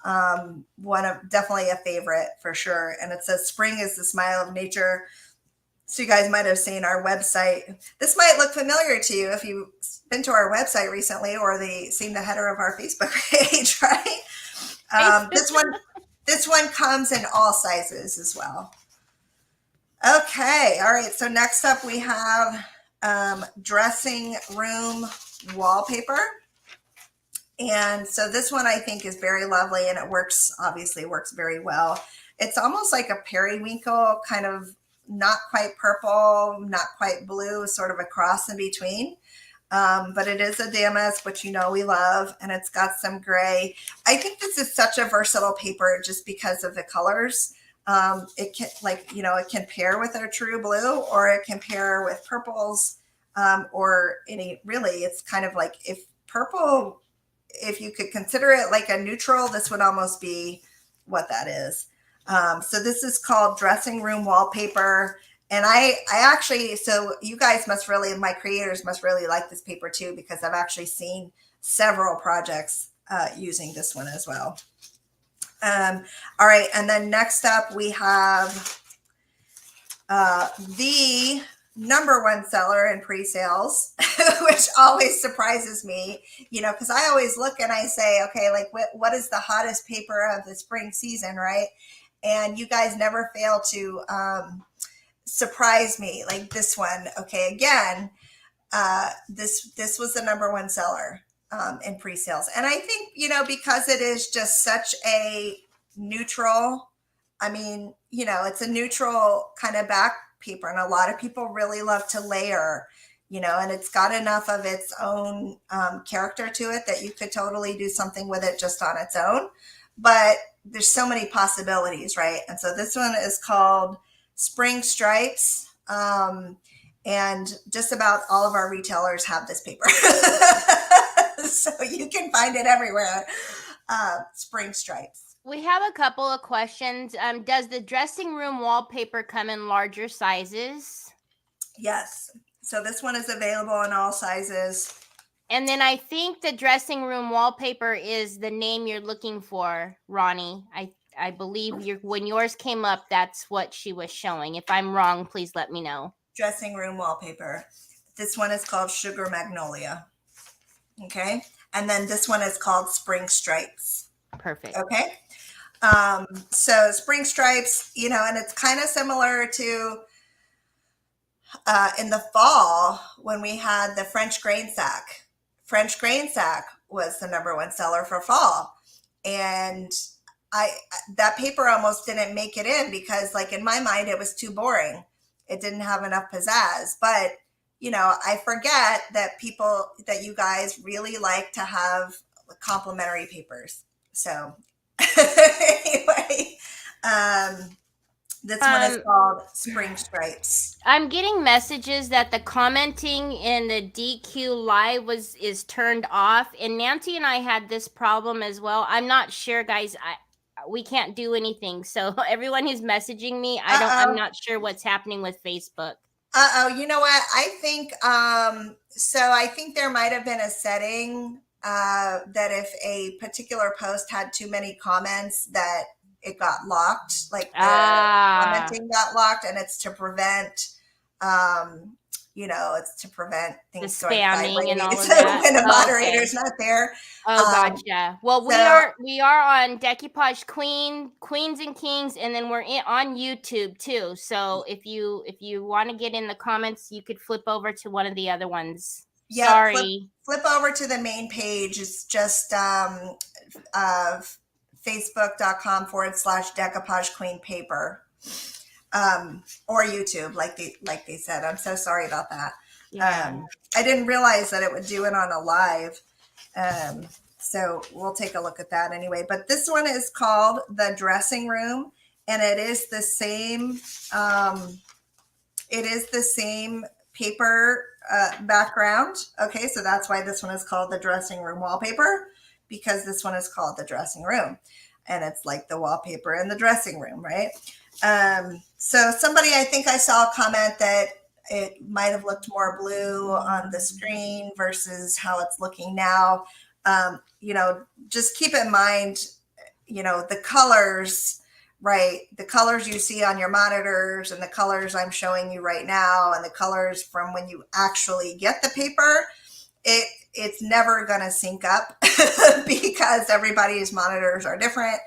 Definitely a favorite for sure. And it says spring is the smile of nature. So you guys might have seen our website. This might look familiar to you if you've been to our website recently or seen the header of our Facebook page, right? This one comes in all sizes as well. Okay, all right. So next up we have dressing room wallpaper. And so this one I think is very lovely, and it obviously works very well. It's almost like a periwinkle, kind of not quite purple, not quite blue, sort of a cross in between. But it is a damask, which we love, and it's got some gray. I think this is such a versatile paper just because of the colors. It can, it can pair with a true blue, or it can pair with purples, or it's kind of like purple, if you could consider it like a neutral, this would almost be what that is. So this is called dressing room wallpaper. And I actually, so you guys my creators must really like this paper too, because I've actually seen several projects using this one as well. All right. And then next up we have the number one seller in pre-sales, which always surprises me, because I always look and I say, okay, like what is the hottest paper of the spring season, right? And you guys never fail to surprise me, like this one. Okay, again, this was the number one seller in pre-sales. And I think, because it is just such a neutral, it's a neutral kind of back paper, and a lot of people really love to layer, and it's got enough of its own character to it that you could totally do something with it just on its own. But there's so many possibilities, right? And so this one is called Spring Stripes, and just about all of our retailers have this paper. So you can find it everywhere. Spring Stripes. We have a couple of questions. Does the dressing room wallpaper come in larger sizes? Yes. So this one is available in all sizes. And then I think the dressing room wallpaper is the name you're looking for, Ronnie. I believe when yours came up, that's what she was showing. If I'm wrong, please let me know. Dressing room wallpaper. This one is called Sugar Magnolia. Okay. And then this one is called Spring Stripes. Perfect. Okay. So Spring Stripes, and it's kind of similar to in the fall when we had the French grain sack. French grain sack was the number one seller for fall. And that paper almost didn't make it in because, like, in my mind, it was too boring. It didn't have enough pizzazz. But, I forget that you guys really like to have complimentary papers. So anyway, this one is called Spring Stripes. I'm getting messages that the commenting in the DQ live is turned off, and Nancy and I had this problem as well. I'm not sure, guys. We can't do anything. So everyone who's messaging me, I'm not sure what's happening with Facebook. You know what? I think I think there might have been a setting that if a particular post had too many comments, that it got locked, like the commenting got locked, and it's to prevent it's to prevent The things going spamming and all of sideways that. when the Okay. moderator's not there. Oh, gotcha. Well, so- we are on Decoupage Queen, Queens and Kings, and then we're on YouTube too. So if you want to get in the comments, you could flip over to one of the other ones. Yeah, Sorry. flip over to the main page. It's just facebook.com/Decoupage Queen paper, or YouTube, like they said. I'm so sorry about that. Yeah. I didn't realize that it would do it on a live. So we'll take a look at that anyway. But this one is called The Dressing Room, and it is the same. It is the same paper background. Okay, so that's why this one is called the dressing room wallpaper, because this one is called the dressing room, and it's like the wallpaper in the dressing room, right? So somebody, I think I saw a comment that it might have looked more blue on the screen versus how it's looking now. Just keep in mind, the colors, right? The colors you see on your monitors and the colors I'm showing you right now and the colors from when you actually get the paper, it's never going to sync up because everybody's monitors are different.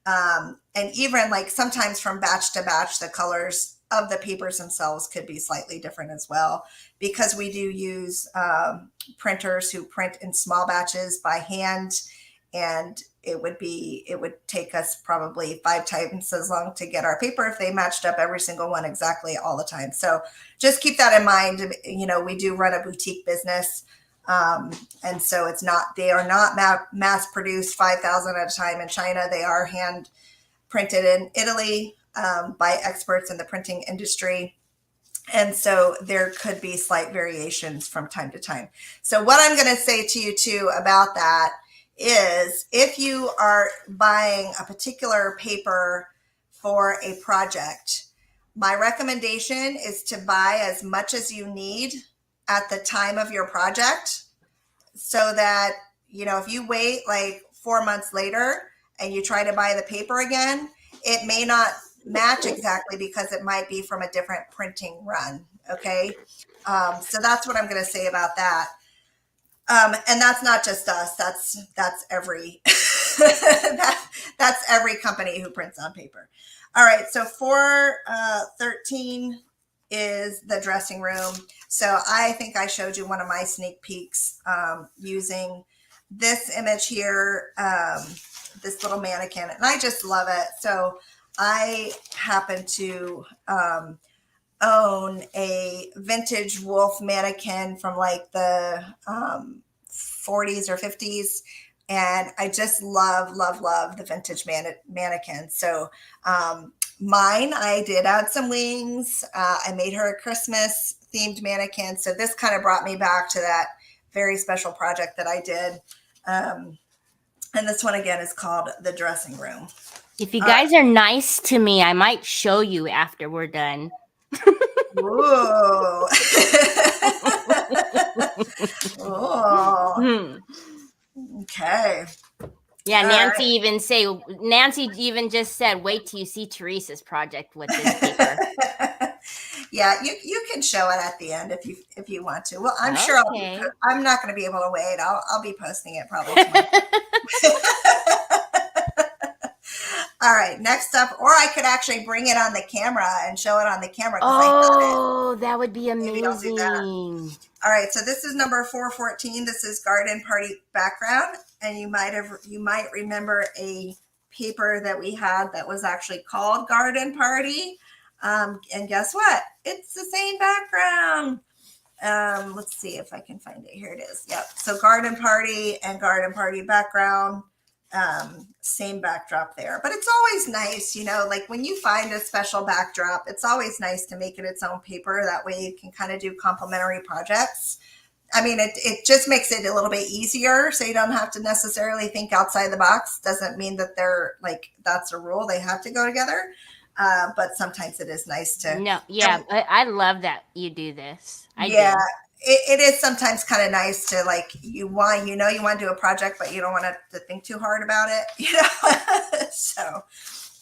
And even like sometimes from batch to batch, the colors of the papers themselves could be slightly different as well, because we do use printers who print in small batches by hand, and it would take us probably 5 times as long to get our paper if they matched up every single one exactly all the time. So just keep that in mind. We do run a boutique business. And so they are not mass produced 5,000 at a time in China. They are hand printed in Italy by experts in the printing industry. And so there could be slight variations from time to time. So what I'm going to say to you too about that is, if you are buying a particular paper for a project, my recommendation is to buy as much as you need at the time of your project, so that, if you wait like 4 months later and you try to buy the paper again, it may not match exactly because it might be from a different printing run. Okay. So that's what I'm going to say about that. And that's not just us. That's every, that's every company who prints on paper. All right. So 413 is the dressing room. So I think I showed you one of my sneak peeks using this image here, this little mannequin, and I just love it. So I happen to own a vintage wolf mannequin from like the 40s or 50s. And I just love the vintage mannequin. So mine, I did add some wings. I made her a Christmas themed mannequin. So this kind of brought me back to that very special project that I did. And this one again is called The Dressing Room. If you guys are nice to me, I might show you after we're done. Ooh. Oh. Okay. Yeah, Nancy even just said, wait till you see Teresa's project with this paper. Yeah, you can show it at the end if you want to. Well, I'm sure I'm not going to be able to wait. I'll be posting it probably tomorrow. All right, next up, or I could actually bring it on the camera and show it on the camera. Oh, that would be amazing. Maybe I'll do that. All right, so this is number 414. This is Garden Party background, and you might remember a paper that we had that was actually called Garden Party. And guess what? It's the same background. Let's see if I can find it. Here it is. Yep. So Garden Party and Garden Party background. Same backdrop there, but it's always nice, like when you find a special backdrop, it's always nice to make it its own paper. That way you can kind of do complementary projects. I mean, it just makes it a little bit easier, so you don't have to necessarily think outside the box. Doesn't mean that they're like, that's a rule, they have to go together. But sometimes it is nice to. No, yeah, I love that you do this. I do. It is sometimes kind of nice to, like, you want to do a project, but you don't want to think too hard about it, So,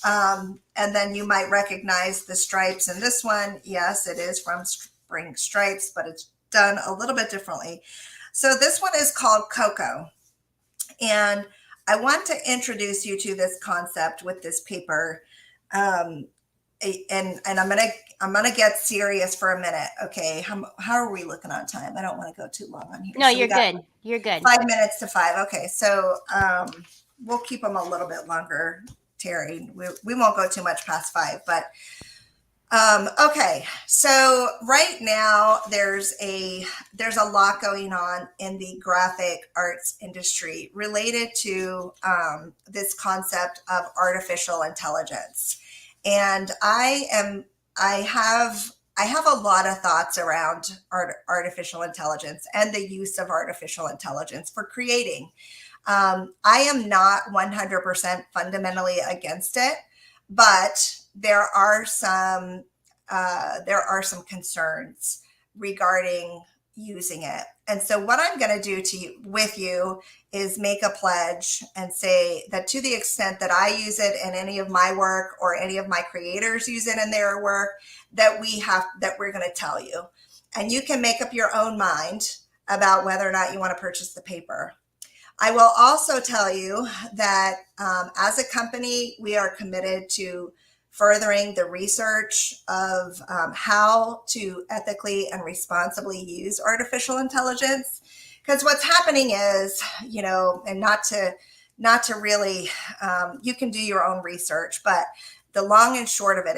and then you might recognize the stripes in this one. Yes, it is from tapering stripes, but it's done a little bit differently. So this one is called Cocoa. And I want to introduce you to this concept with this paper. And I'm gonna get serious for a minute. Okay, how are we looking on time? I don't want to go too long on here. No, so you're good. You're good. 5 minutes to 5. Okay, so we'll keep them a little bit longer, Terry. We won't go too much past 5, but okay. So right now there's a lot going on in the graphic arts industry related to this concept of artificial intelligence. And I have a lot of thoughts around artificial intelligence and the use of artificial intelligence for creating. I am not 100% fundamentally against it, but there are some concerns regarding using it. And so what I'm going to do with you is make a pledge and say that to the extent that I use it in any of my work or any of my creators use it in their work, that we're going to tell you. And you can make up your own mind about whether or not you want to purchase the paper. I will also tell you that as a company, we are committed to furthering the research of how to ethically and responsibly use artificial intelligence. Because what's happening is, and not to really, you can do your own research, but the long and short of it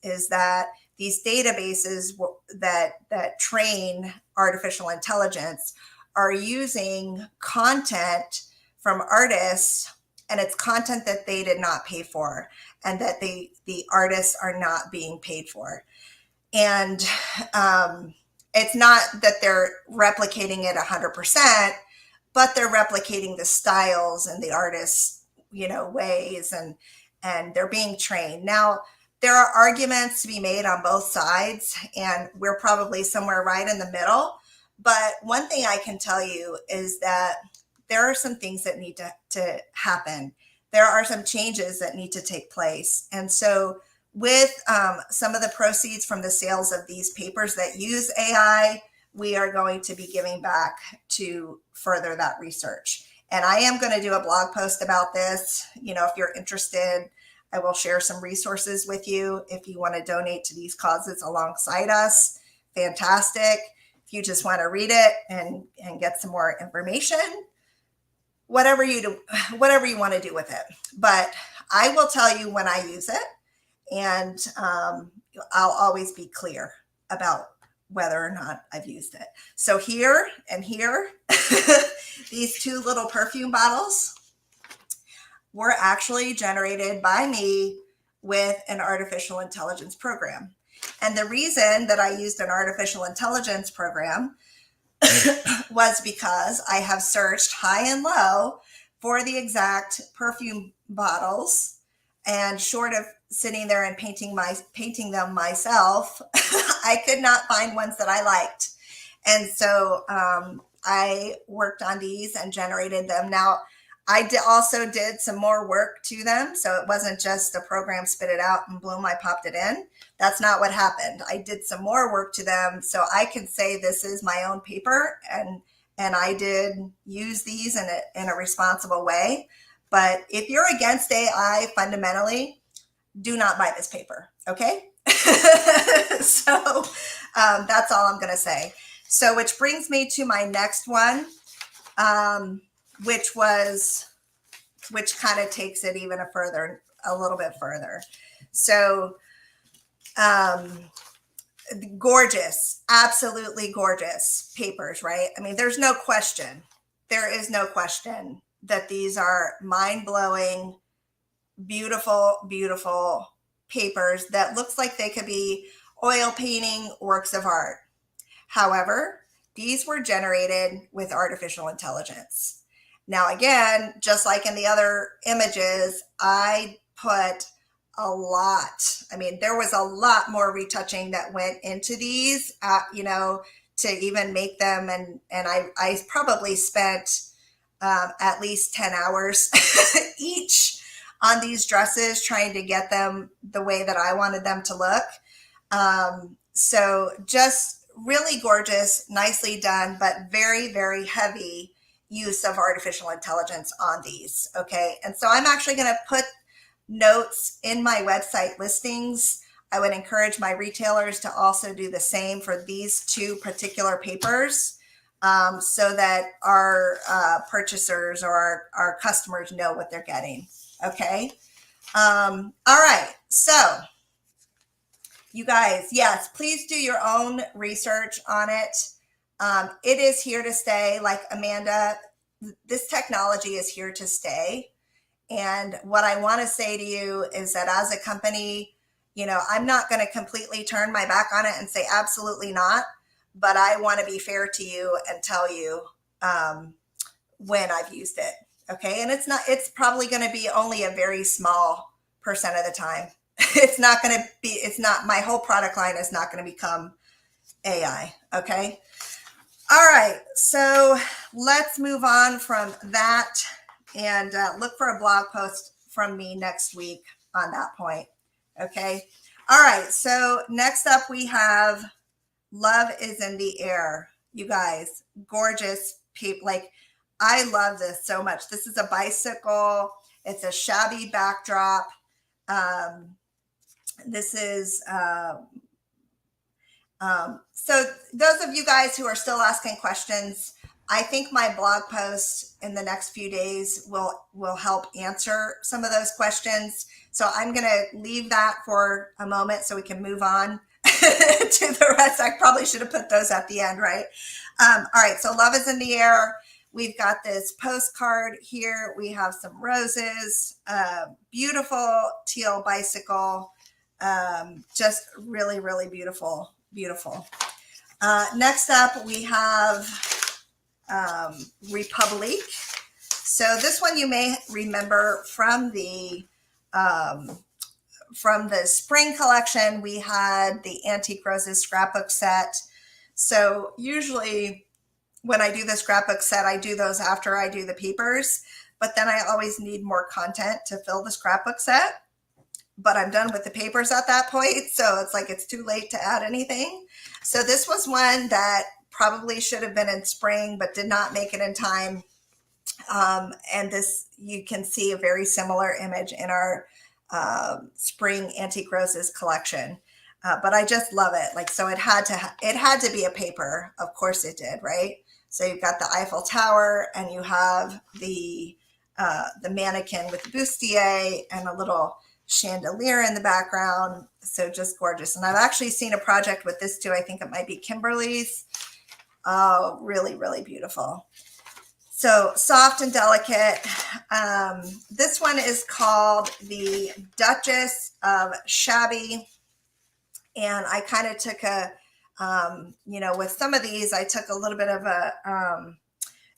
is that these databases that train artificial intelligence are using content from artists, and it's content that they did not pay for, and that the artists are not being paid for. And it's not that they're replicating it 100%, but they're replicating the styles and the artists' ways, and they're being trained. Now, there are arguments to be made on both sides, and we're probably somewhere right in the middle. But one thing I can tell you is that there are some things that need to happen. There are some changes that need to take place. And so with some of the proceeds from the sales of these papers that use AI, we are going to be giving back to further that research. And I am going to do a blog post about this. If you're interested, I will share some resources with you. If you want to donate to these causes alongside us, fantastic. If you just want to read it and get some more information, whatever you want to do with it. But I will tell you when I use it, and I'll always be clear about whether or not I've used it. So here and here, these two little perfume bottles were actually generated by me with an artificial intelligence program. And the reason that I used an artificial intelligence program was because I have searched high and low for the exact perfume bottles, and short of sitting there and painting them myself, I could not find ones that I liked. And so I worked on these and generated them. Now, I also did some more work to them. So it wasn't just a program spit it out and boom, I popped it in. That's not what happened. I did some more work to them. So I can say this is my own paper, and I did use these in a responsible way. But if you're against AI fundamentally, do not buy this paper, okay? So that's all I'm going to say. So which brings me to my next one, which kind of takes it even a little bit further. So gorgeous, absolutely gorgeous papers, right? I mean, there's no question. There is no question that these are mind-blowing, beautiful, beautiful papers that looks like they could be oil painting works of art. However, these were generated with artificial intelligence. Now, again, just like in the other images, I put a lot. I mean, there was a lot more retouching that went into these, to even make them. And I probably spent at least 10 hours each on these dresses, trying to get them the way that I wanted them to look. So just really gorgeous, nicely done, but very, very heavy use of artificial intelligence on these. Okay. And so I'm actually going to put notes in my website listings. I would encourage my retailers to also do the same for these two particular papers, so that our purchasers or our customers know what they're getting. Okay. All right. So you guys, yes, please do your own research on it. It is here to stay. Like Amanda, this technology is here to stay. And what I want to say to you is that as a company, you know, I'm not going to completely turn my back on it and say absolutely not, but I want to be fair to you and tell you when I've used it. Okay. And it's probably going to be only a very small percent of the time. My whole product line is not going to become AI. Okay. All right. So let's move on from that and look for a blog post from me next week on that point. Okay. All right. So next up we have Love is in the Air. You guys, gorgeous people. Like, I love this so much. This is a bicycle. It's a shabby backdrop. This is, so those of you guys who are still asking questions, I think my blog post in the next few days will help answer some of those questions. So I'm going to leave that for a moment so we can move on to the rest. I probably should have put those at the end, right? All right. So Love is in the Air. We've got this postcard here. We have some roses, beautiful teal bicycle. Just really, really beautiful, beautiful. Next up, we have Republic. So this one you may remember from the spring collection. We had the Antique Roses scrapbook set. So usually when I do the scrapbook set, I do those after I do the papers, but then I always need more content to fill the scrapbook set. But I'm done with the papers at that point. So it's like, it's too late to add anything. So this was one that probably should have been in spring, but did not make it in time. And this, you can see a very similar image in our spring Antique Roses collection. But I just love it. Like, so it had to be a paper. Of course it did. Right. So you've got the Eiffel Tower and you have the mannequin with the bustier and a little chandelier in the background. So just gorgeous. And I've actually seen a project with this too. I think it might be Kimberly's. Oh, really, really beautiful. So soft and delicate. This one is called the Duchess of Shabby. And I kind of took with some of these, I took a little bit of a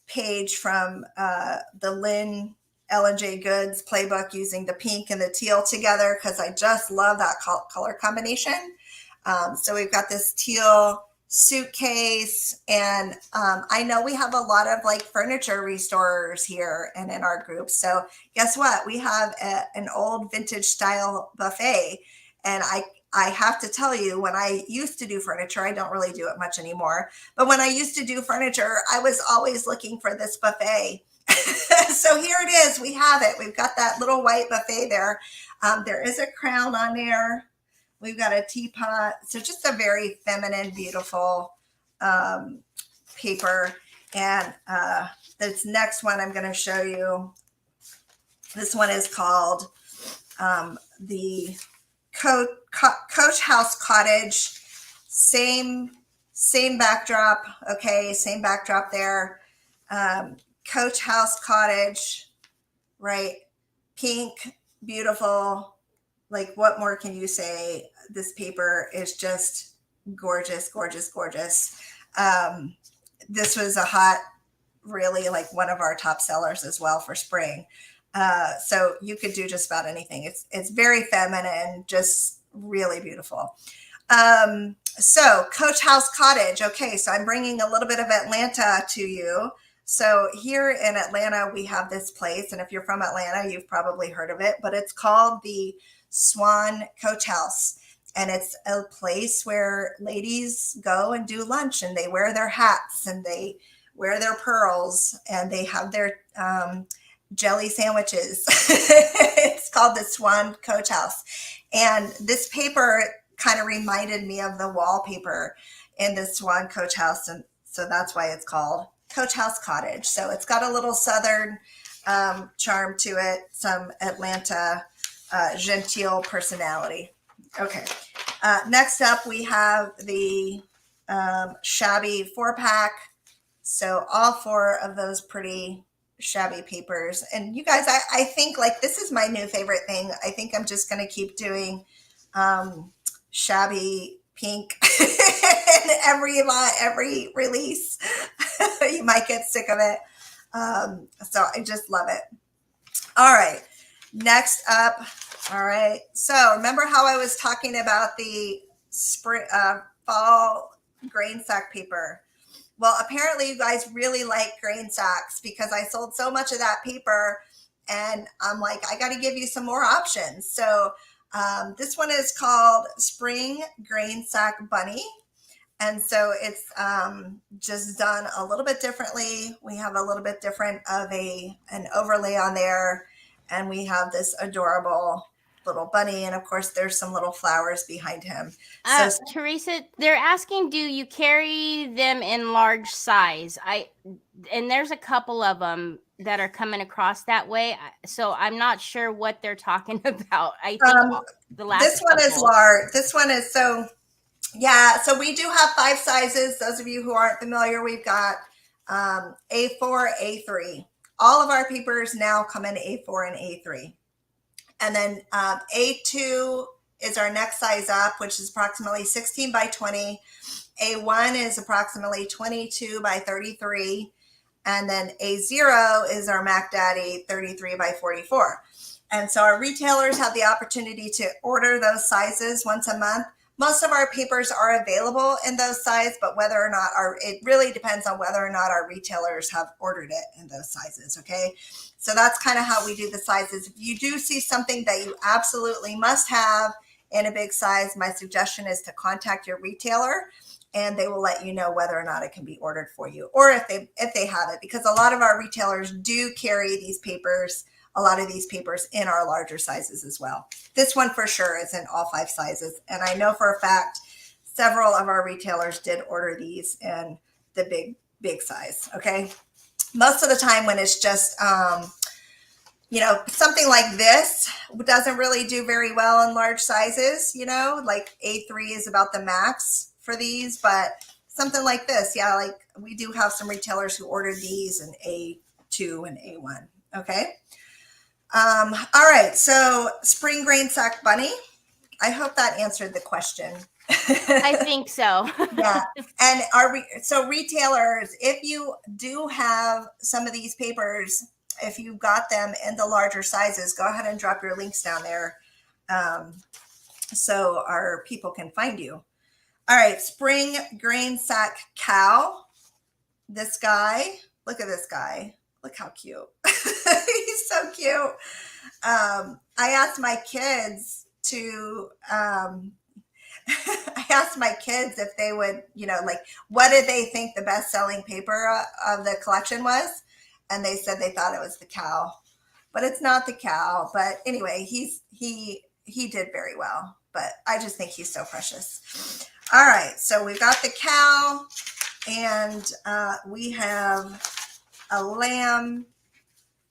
page from the Ellen J. Goods playbook using the pink and the teal together because I just love that color combination. So we've got this teal suitcase, and I know we have a lot of like furniture restorers here and in our group. So guess what? We have an old vintage style buffet, and I have to tell you, when I used to do furniture, I don't really do it much anymore, but when I used to do furniture, I was always looking for this buffet. So here it is. We have it. We've got that little white buffet there. There is a crown on there. We've got a teapot. So just a very feminine, beautiful paper. And this next one I'm going to show you. This one is called the Coach House Cottage. Same backdrop. Okay, same backdrop there. Coach House Cottage, right? Pink, beautiful. Like, what more can you say? This paper is just gorgeous, gorgeous, gorgeous. This was really like one of our top sellers as well for spring. So you could do just about anything. It's very feminine, just really beautiful. So Coach House Cottage. Okay, so I'm bringing a little bit of Atlanta to you. So here in Atlanta, we have this place. And if you're from Atlanta, you've probably heard of it, but it's called the Swan Coach House. And it's a place where ladies go and do lunch, and they wear their hats and they wear their pearls and they have their jelly sandwiches. It's called the Swan Coach House. And this paper kind of reminded me of the wallpaper in the Swan Coach House. And so that's why it's called Coach House Cottage. So it's got a little Southern charm to it, some Atlanta genteel personality. Okay. Next up, we have the shabby 4-pack. So all 4 of those pretty shabby papers. And you guys, I think like this is my new favorite thing. I think I'm just going to keep doing shabby pink in every release. You might get sick of it. So I just love it. All right. Next up. All right. So remember how I was talking about the spring, fall grain sack paper? Well, apparently you guys really like grain sacks because I sold so much of that paper, and I'm like, I got to give you some more options. So this one is called Spring Grain Sack Bunny. And so it's just done a little bit differently. We have a little bit different of an overlay on there. And we have this adorable little bunny. And of course, there's some little flowers behind him. So Teresa, they're asking, do you carry them in large size? And there's a couple of them that are coming across that way. So I'm not sure what they're talking about. I think the last this one is large. This one is yeah. So we do have 5 sizes. Those of you who aren't familiar, we've got A4, A3. All of our papers now come in A4 and A3. And then A2 is our next size up, which is approximately 16 by 20. A1 is approximately 22 by 33. And then A0 is our Mac Daddy, 33 by 44. And so our retailers have the opportunity to order those sizes once a month. Most of our papers are available in those sizes, but whether or not it really depends on whether or not our retailers have ordered it in those sizes. Okay. So that's kind of how we do the sizes. If you do see something that you absolutely must have in a big size, my suggestion is to contact your retailer, and they will let you know whether or not it can be ordered for you, or if they have it, because a lot of our retailers do carry these papers, a lot of these papers in our larger sizes as well. This one for sure is in all 5 sizes. And I know for a fact, several of our retailers did order these in the big size. Okay. Most of the time when it's just, something like this doesn't really do very well in large sizes, like A3 is about the max for these, but something like this. Yeah. Like we do have some retailers who ordered these in A2 and A1. Okay. All right. So Spring Grain Sack Bunny. I hope that answered the question. I think so. Yeah. And so retailers, if you do have some of these papers, if you got them in the larger sizes, go ahead and drop your links down there so our people can find you. All right. Spring Grain Sack Cow. This guy, look at this guy. Look how cute. He's so cute. I asked my kids if they would, what did they think the best-selling paper of the collection was? And they said they thought it was the cow, but it's not the cow. But anyway, he did very well, but I just think he's so precious. All right. So we've got the cow, and we have a lamb.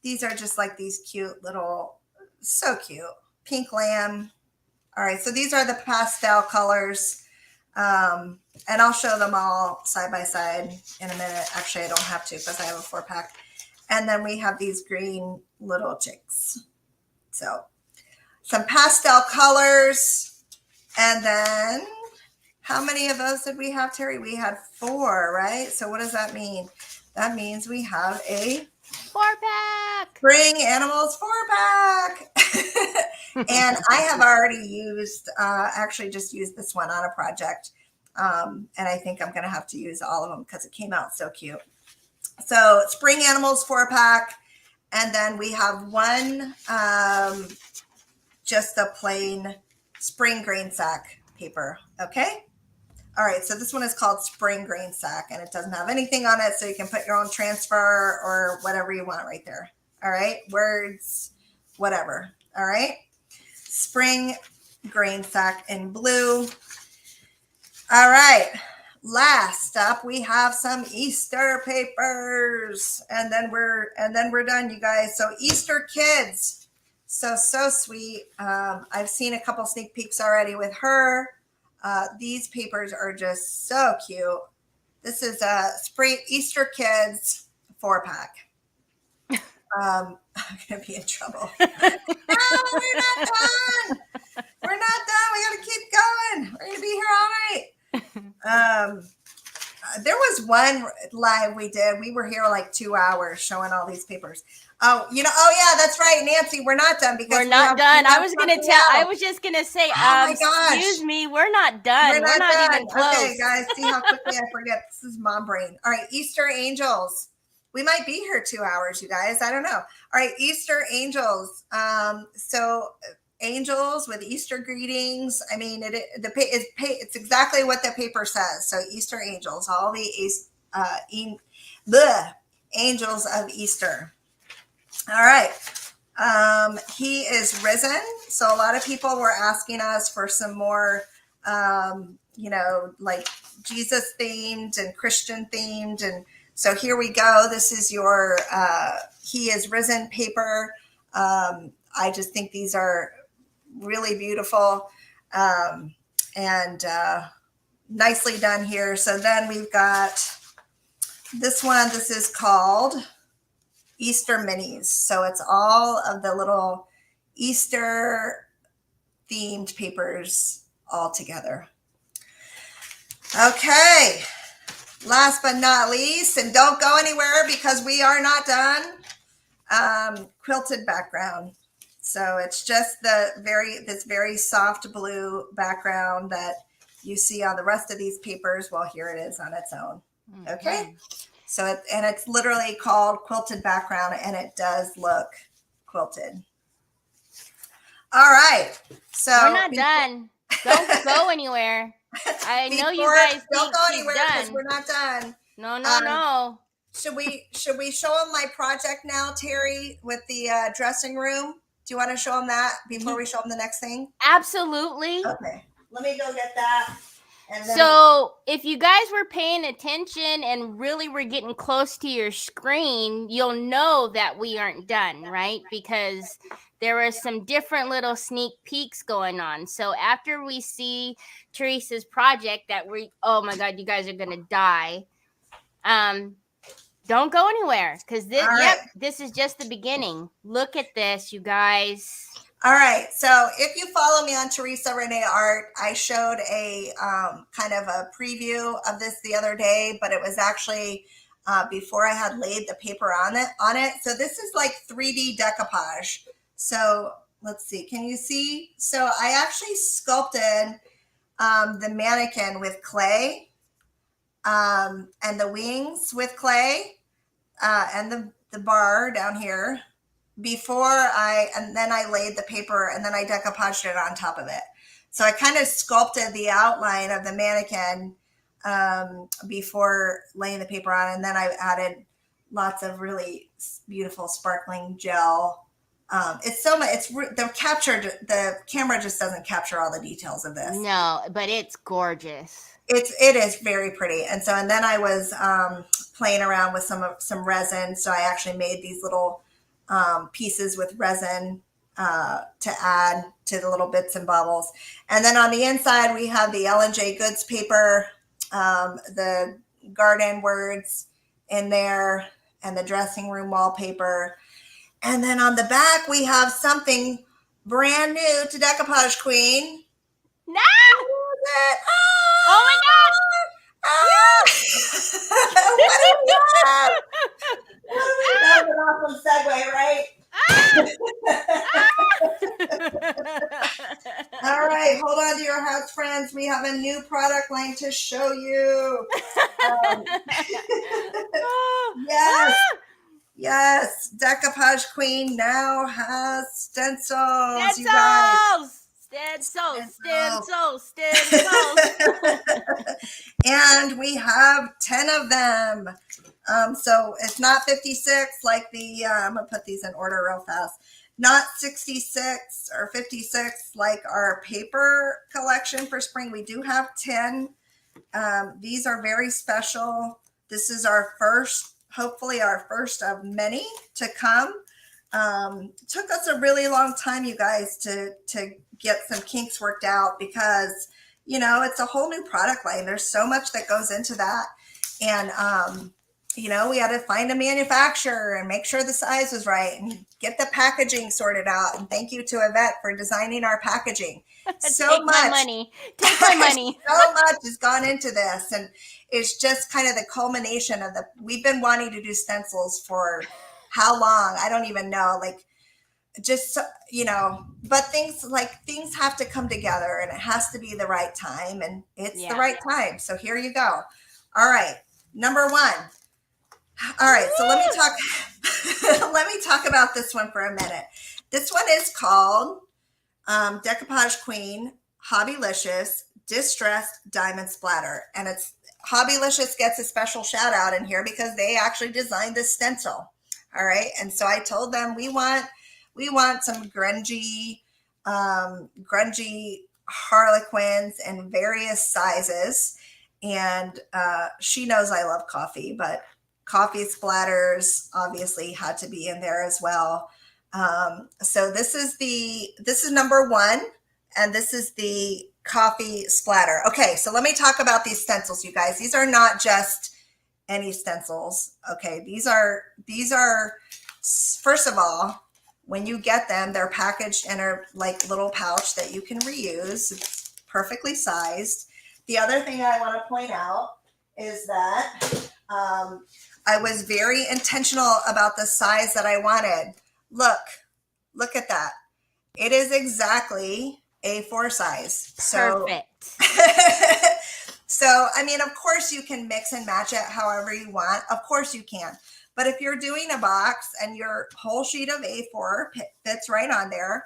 These are just like these cute little, so cute, pink lamb. All right, so these are the pastel colors, and I'll show them all side by side in a minute. Actually, I don't have to because I have a 4-pack. And then we have these green little chicks. So some pastel colors. And then how many of those did we have, Terry? We had 4, right? So what does that mean? That means we have a 4-pack. Spring Animals 4-pack. And I have already used, actually just used this one on a project. And I think I'm going to have to use all of them because it came out so cute. So Spring Animals 4-pack. And then we have one, just a plain Spring Grain Sack paper. Okay. All right. So this one is called Spring Grain Sack, and it doesn't have anything on it. So you can put your own transfer or whatever you want right there. All right. Words, whatever. All right. Spring Grain Sack in blue. All right. Last up, we have some Easter papers, and then we're done, you guys. So Easter kids, so sweet. I've seen a couple sneak peeks already with her. These papers are just so cute. This is a Spring Easter Kids 4-pack. I'm gonna be in trouble. No, we're not done. We're not done. We gotta keep going. We're gonna be here all night. There was one live we did. We were here like 2 hours showing all these papers. Oh, yeah, that's right, Nancy. We're not done because we're not done. I was just gonna say, my gosh. Excuse me, we're not done. We're not done. Even close. Okay, guys, see how quickly I forget. This is mom brain. All right, Easter angels. We might be here 2 hours, you guys. I don't know. All right, Easter angels. So angels with Easter greetings. I mean, it's exactly what the paper says. So Easter angels, all the angels of Easter. All right. He is risen. So a lot of people were asking us for some more, like Jesus themed and Christian themed. And so here we go. This is your He is Risen paper. I just think these are really beautiful and nicely done here. So then we've got this one. This is called Easter Minis. So it's all of the little Easter themed papers all together. Okay. Last but not least, and don't go anywhere because we are not done. Quilted background. So it's just this very soft blue background that you see on the rest of these papers. Well, here it is on its own. Okay. So it's literally called quilted background, and it does look quilted. All right. So we're not done. Don't go anywhere. I know you guys don't go anywhere because we're not done. No. Should we show them my project now, Terry, with the dressing room? Do you want to show them that before we show them the next thing? Absolutely. Okay. Let me go get that. And then... So if you guys were paying attention and really were getting close to your screen, you'll know that we aren't done, right? Because there were some different little sneak peeks going on. So after we see Teresa's project oh my God, you guys are going to die. Don't go anywhere because this is just the beginning. Look at this, you guys. All right. So if you follow me on Teresa Renee Art, I showed a kind of a preview of this the other day, but it was actually before I had laid the paper on it. So this is like 3D decoupage. So let's see. Can you see? So I actually sculpted the mannequin with clay and the wings with clay and the bar down here and then I laid the paper and then I decoupaged it on top of it. So I kind of sculpted the outline of the mannequin before laying the paper on, and then I added lots of really beautiful sparkling gel. The camera just doesn't capture all the details of this. No, but it's gorgeous. It is very pretty. And then I was playing around with some resin. So I actually made these little pieces with resin to add to the little bits and bobbles. And then on the inside, we have the L&J Goods paper, the garden words in there, and the dressing room wallpaper. And then on the back, we have something brand new to Decoupage Queen. No! Oh my God! What do we have? That was an awesome segue, right? All right, hold on to your hats, friends. We have a new product line to show you. Yes, Decoupage Queen now has stencils. Stencils! Stencil. And we have 10 of them. So it's not 56 like the, I'm going to put these in order real fast. Not 66 or 56 like our paper collection for spring. We do have 10. These are very special. This is our first, hopefully our first of many to come. Took us a really long time, you guys, to get some kinks worked out because, you know, it's a whole new product line. There's so much that goes into that. And, you know, we had to find a manufacturer and make sure the size was right and get the packaging sorted out. And thank you to Yvette for designing our packaging. Take my money. Take my money. So much has gone into this. And it's just kind of the culmination of we've been wanting to do stencils for how long? I don't even know. Like, just, you know, but things have to come together and it has to be the right time, and it's the right time. So here you go. All right. Number 1. All right. So let me talk about this one for a minute. This one is called Decoupage Queen Hobbylicious Distressed Diamond Splatter. And it's Hobbylicious gets a special shout out in here because they actually designed this stencil. All right. And so I told them we want some grungy harlequins in various sizes. And she knows I love coffee, but coffee splatters obviously had to be in there as well. So this is number 1, and this is the coffee splatter. Okay, so let me talk about these stencils, you guys. These are not just any stencils. Okay, these are first of all, when you get them, they're packaged in a like little pouch that you can reuse. It's perfectly sized. The other thing I want to point out is that I was very intentional about the size that I wanted. Look at that. It is exactly A4 size. Perfect. So, I mean, of course you can mix and match it however you want. Of course you can. But if you're doing a box and your whole sheet of A4 fits right on there,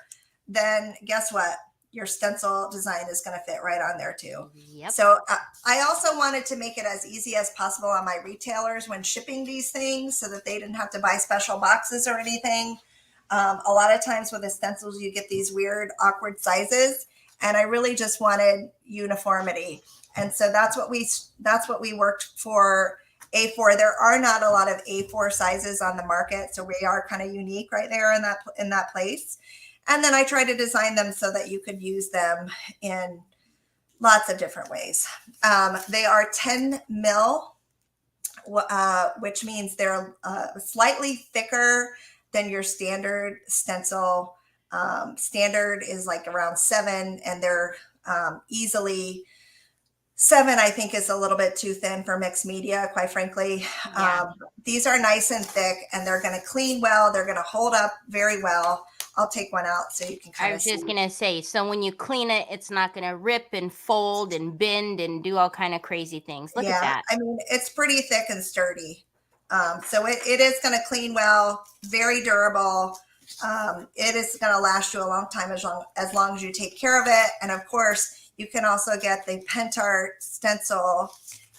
then guess what? Your stencil design is going to fit right on there too. Yep. So I also wanted to make it as easy as possible on my retailers when shipping these things so that they didn't have to buy special boxes or anything. A lot of times with the stencils, you get these weird, awkward sizes. And I really just wanted uniformity. And so that's what we worked for A4. There are not a lot of A4 sizes on the market. So we are kind of unique right there in that place. And then I try to design them so that you could use them in lots of different ways. They are 10 mil, which means they're slightly thicker than your standard stencil. Standard is like around 7, and they're easily 7, I think, is a little bit too thin for mixed media, quite frankly. Yeah. These are nice and thick, and they're going to clean well. They're going to hold up very well. I'll take one out so you can kind of see. I was just going to say, so when you clean it, it's not going to rip and fold and bend and do all kind of crazy things. Look at that. I mean, it's pretty thick and sturdy. So it is going to clean well, very durable. It is going to last you a long time as long as you take care of it. And of course, you can also get the Pentart stencil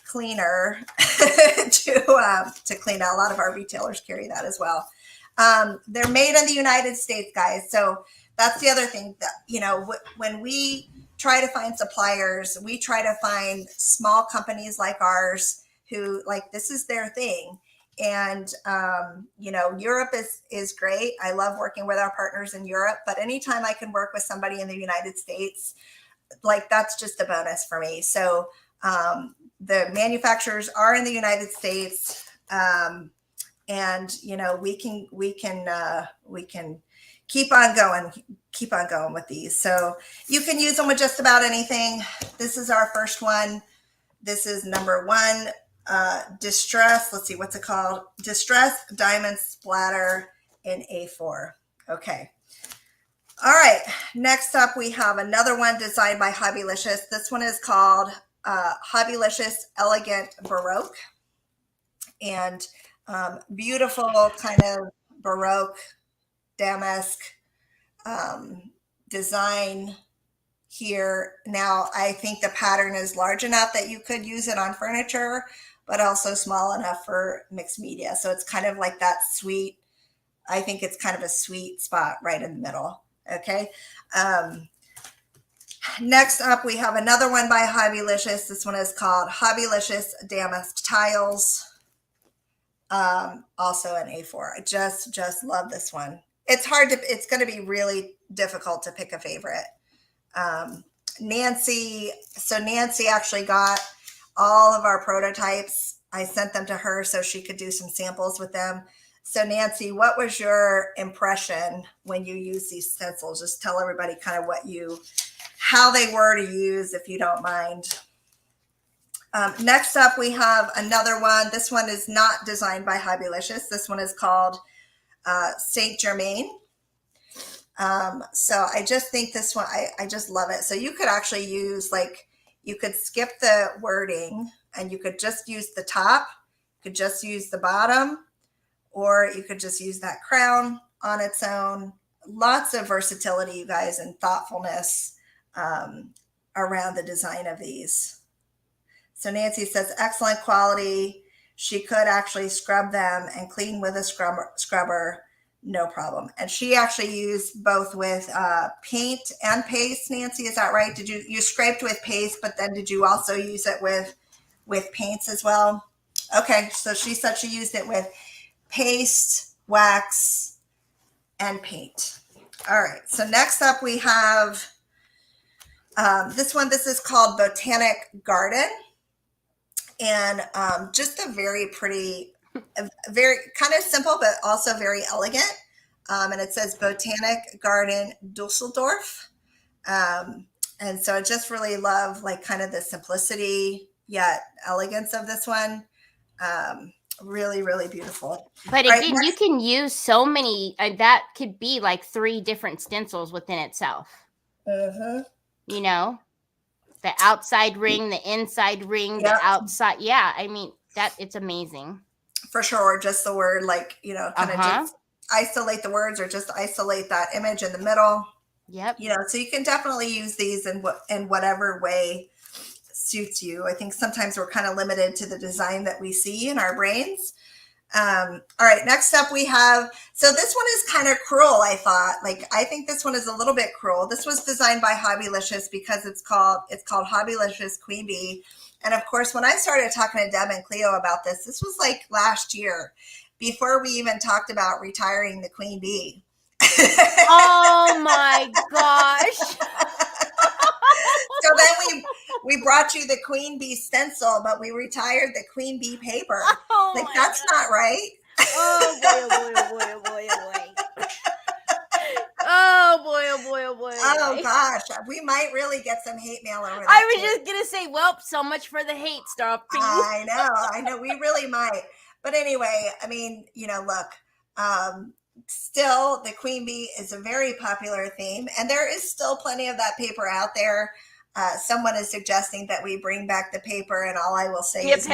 cleaner to clean out. A lot of our retailers carry that as well. They're made in the United States, guys. So that's the other thing that, you know, when we try to find suppliers, we try to find small companies like ours who, like, this is their thing. And, you know, Europe is great. I love working with our partners in Europe, but anytime I can work with somebody in the United States, like, that's just a bonus for me. So the manufacturers are in the United States. And, you know, we can keep on going with these. So you can use them with just about anything. This is our first one. This is number 1, Distress. Let's see, what's it called? Distress Diamond Splatter in A4. Okay. All right. Next up, we have another one designed by Hobbylicious. This one is called Hobbylicious Elegant Baroque. And beautiful kind of Baroque damask design. here. Now, I think the pattern is large enough that you could use it on furniture, but also small enough for mixed media. So it's kind of like that sweet, I think it's kind of a sweet spot right in the middle. Okay. Next up, we have another one by Hobbylicious. This one is called Hobbylicious Damask Tiles. Also an A4. I just love this one. It's going to be really difficult to pick a favorite. Nancy actually got all of our prototypes. I sent them to her so she could do some samples with them. So Nancy, what was your impression when you used these stencils? Just tell everybody kind of how they were to use, if you don't mind. Next up, we have another one. This one is not designed by Hobbylicious. This one is called Saint Germain. So I just think this one, I just love it. So you could actually use, like, you could skip the wording and you could just use the top, you could just use the bottom, or you could just use that crown on its own. Lots of versatility, you guys, and thoughtfulness around the design of these. So Nancy says, excellent quality. She could actually scrub them and clean with a scrubber, no problem. And she actually used both with paint and paste. Nancy, is that right? You scraped with paste, but then did you also use it with paints as well? Okay, so she said she used it with paste, wax, and paint. All right, so next up we have this one. This is called Botanic Garden. And just a very pretty, very kind of simple, but also very elegant. And it says Botanic Garden Dusseldorf. And so I just really love, like, kind of the simplicity yet elegance of this one. Really, really beautiful. But again, you can use so many, that could be like 3 different stencils within itself. Mm-hmm. You know, the outside ring, the inside ring, the outside. Yeah, I mean, it's amazing. For sure. Just the word, like, you know, kind of just isolate the words or just isolate that image in the middle. Yep. You know, so you can definitely use these in whatever way suits you. I think sometimes we're kind of limited to the design that we see in our brains. All right, next up we have, so this one is kind of cruel, I thought. Like, I think this one is a little bit cruel. This was designed by Hobbylicious because it's called Hobbylicious Queen Bee. And of course, when I started talking to Deb and Cleo about this was like last year, before we even talked about retiring the Queen Bee. Oh my gosh. So then we brought you the Queen Bee stencil, but we retired the Queen Bee paper. Oh, like, that's not right. Oh boy, oh boy, oh boy, oh boy, oh boy. Oh boy, oh boy, oh boy. Oh gosh, we might really get some hate mail over that. I was just gonna say, well, so much for the hate stuff. I know, we really might. But anyway, I mean, you know, look, still the Queen Bee is a very popular theme, and there is still plenty of that paper out there. Someone is suggesting that we bring back the paper, and all I will say is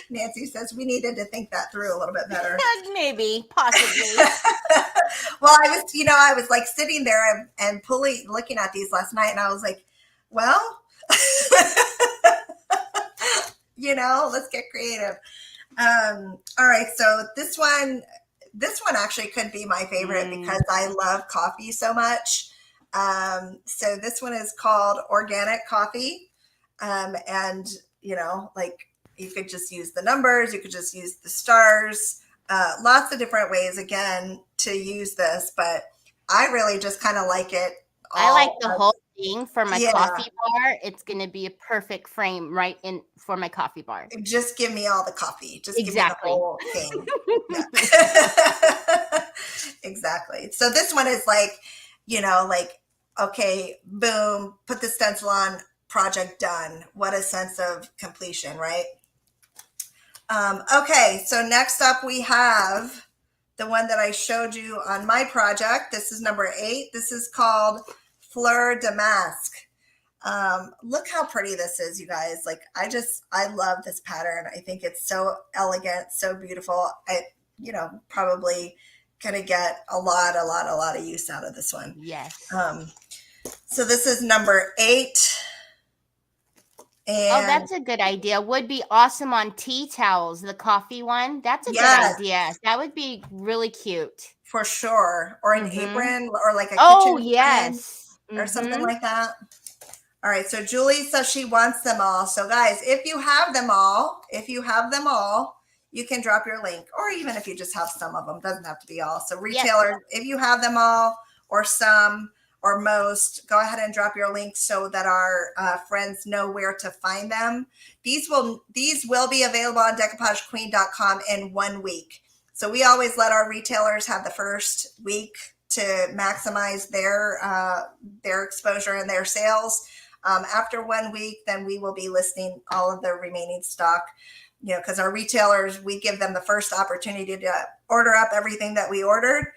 Nancy says we needed to think that through a little bit better. Maybe, possibly. Well, I was like sitting there and looking at these last night, and I was like, well, you know, let's get creative. All right, so this one actually could be my favorite because I love coffee so much. So this one is called Organic Coffee. And, you know, like, you could just use the numbers, you could just use the stars, lots of different ways, again, to use this, but I really just kind of like it. I like the whole thing for my coffee bar. It's going to be a perfect frame right in for my coffee bar. Just give me all the coffee. Just give me the whole thing. Exactly. So this one is like, you know, like, okay, boom, put the stencil on, project done. What a sense of completion, right? Okay, so next up we have the one that I showed you on my project. This is number 8. This is called Fleur de Masque. Look how pretty this is, you guys. Like, I love this pattern. I think it's so elegant, so beautiful. I, you know, probably going to get a lot of use out of this one. Yes. So this is number 8. And that's a good idea. Would be awesome on tea towels, the coffee one. That's a good idea. That would be really cute. For sure. Or an apron, or like a Oh, kitchen yes. or something like that. All right. So Julie says she wants them all. So guys, if you have them all, you can drop your link, or even if you just have some of them, doesn't have to be all. So retailers, if you have them all or some or most, go ahead and drop your link so that our friends know where to find them. These will be available on decoupagequeen.com in 1 week. So we always let our retailers have the first week to maximize their exposure and their sales. After 1 week, then we will be listing all of the remaining stock, because our retailers, we give them the first opportunity to order up everything that we ordered.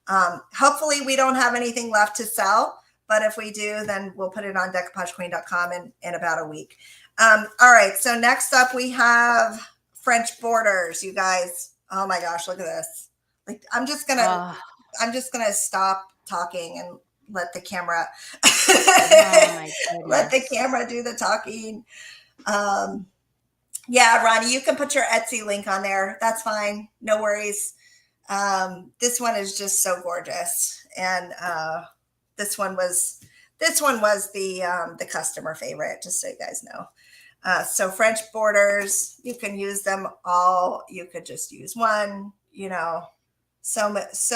Hopefully we don't have anything left to sell, but if we do, then we'll put it on decoupagequeen.com in about a week. All right. So next up we have French borders, you guys. Oh my gosh, look at this. Like, I'm just going to stop talking and let the camera, let the camera do the talking. Yeah, Ronnie, you can put your Etsy link on there. That's fine. No worries. This one is just so gorgeous. And this one was the customer favorite, just so you guys know. So French borders, you can use them all. You could just use one, so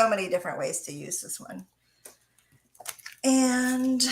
many different ways to use this one. And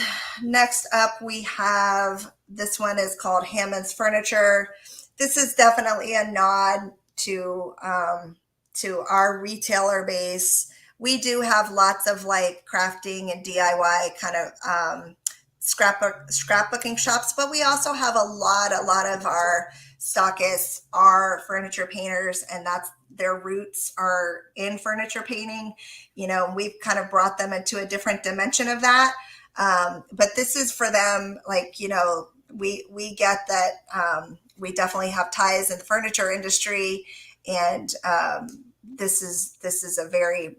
next up we have, this one is called Hammond's Furniture. This is definitely a nod to our retailer base. We do have lots of like crafting and DIY kind of scrapbooking shops, but we also have a lot of our stockists are furniture painters, and that's their roots are in furniture painting. We've kind of brought them into a different dimension of that. But this is for them, like, we get that we definitely have ties in the furniture industry, and this is a very,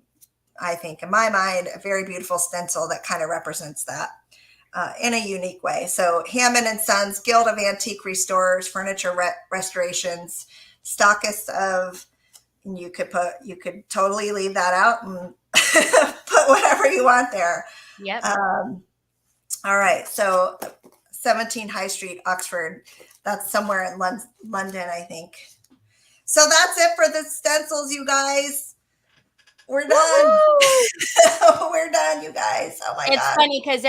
I think in my mind, a very beautiful stencil that kind of represents that in a unique way. So Hammond and Sons, Guild of Antique Restorers, Furniture Restorations, stockists of, and you could totally leave that out and put whatever you want there. Yep. All right. So 17 High Street, Oxford. That's somewhere in London, I think. So that's it for the stencils, you guys. We're done. We're done, you guys. Oh my God. It's funny because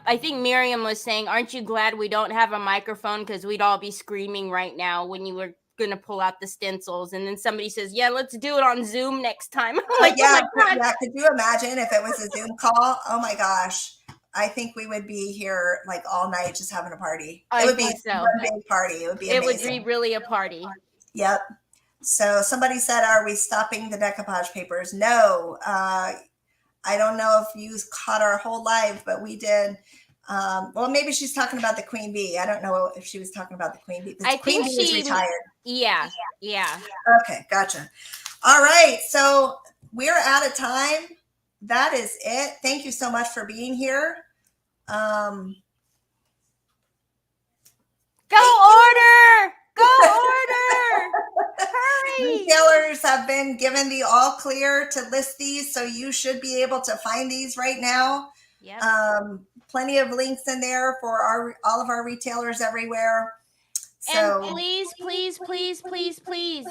I think Miriam was saying, aren't you glad we don't have a microphone? Because we'd all be screaming right now when you were going to pull out the stencils. And then somebody says, yeah, let's do it on Zoom next time. Like, yeah. Could you imagine if it was a Zoom call? Oh my gosh. I think we would be here like all night just having a party. It would be one big party. It would be amazing. It would be really a party. Yep. So somebody said, are we stopping the decoupage papers? No. I don't know if you caught our whole live, but we did. Well, maybe she's talking about the Queen Bee. I don't know if she was talking about the Queen Bee. I think Queen Bee is retired. Yeah. Okay, gotcha. All right. So we're out of time. That is it. Thank you so much for being here. Go order! Hurry! Retailers have been given the all clear to list these, so you should be able to find these right now. Yep. Plenty of links in there for all of our retailers everywhere. So, and please,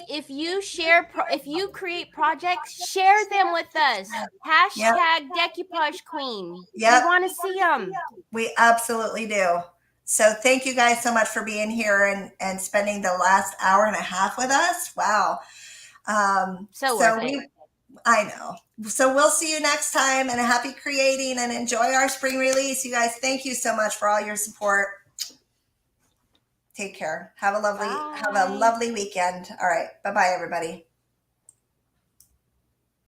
if you create projects, share them with us. Hashtag Decoupage Queen. Yep. We want to see them. We absolutely do. So thank you guys so much for being here and spending the last hour and a half with us. Wow. I know. So we'll see you next time, and happy creating, and enjoy our spring release. You guys, thank you so much for all your support. Take care. Have a lovely weekend. All right. Bye-bye, everybody.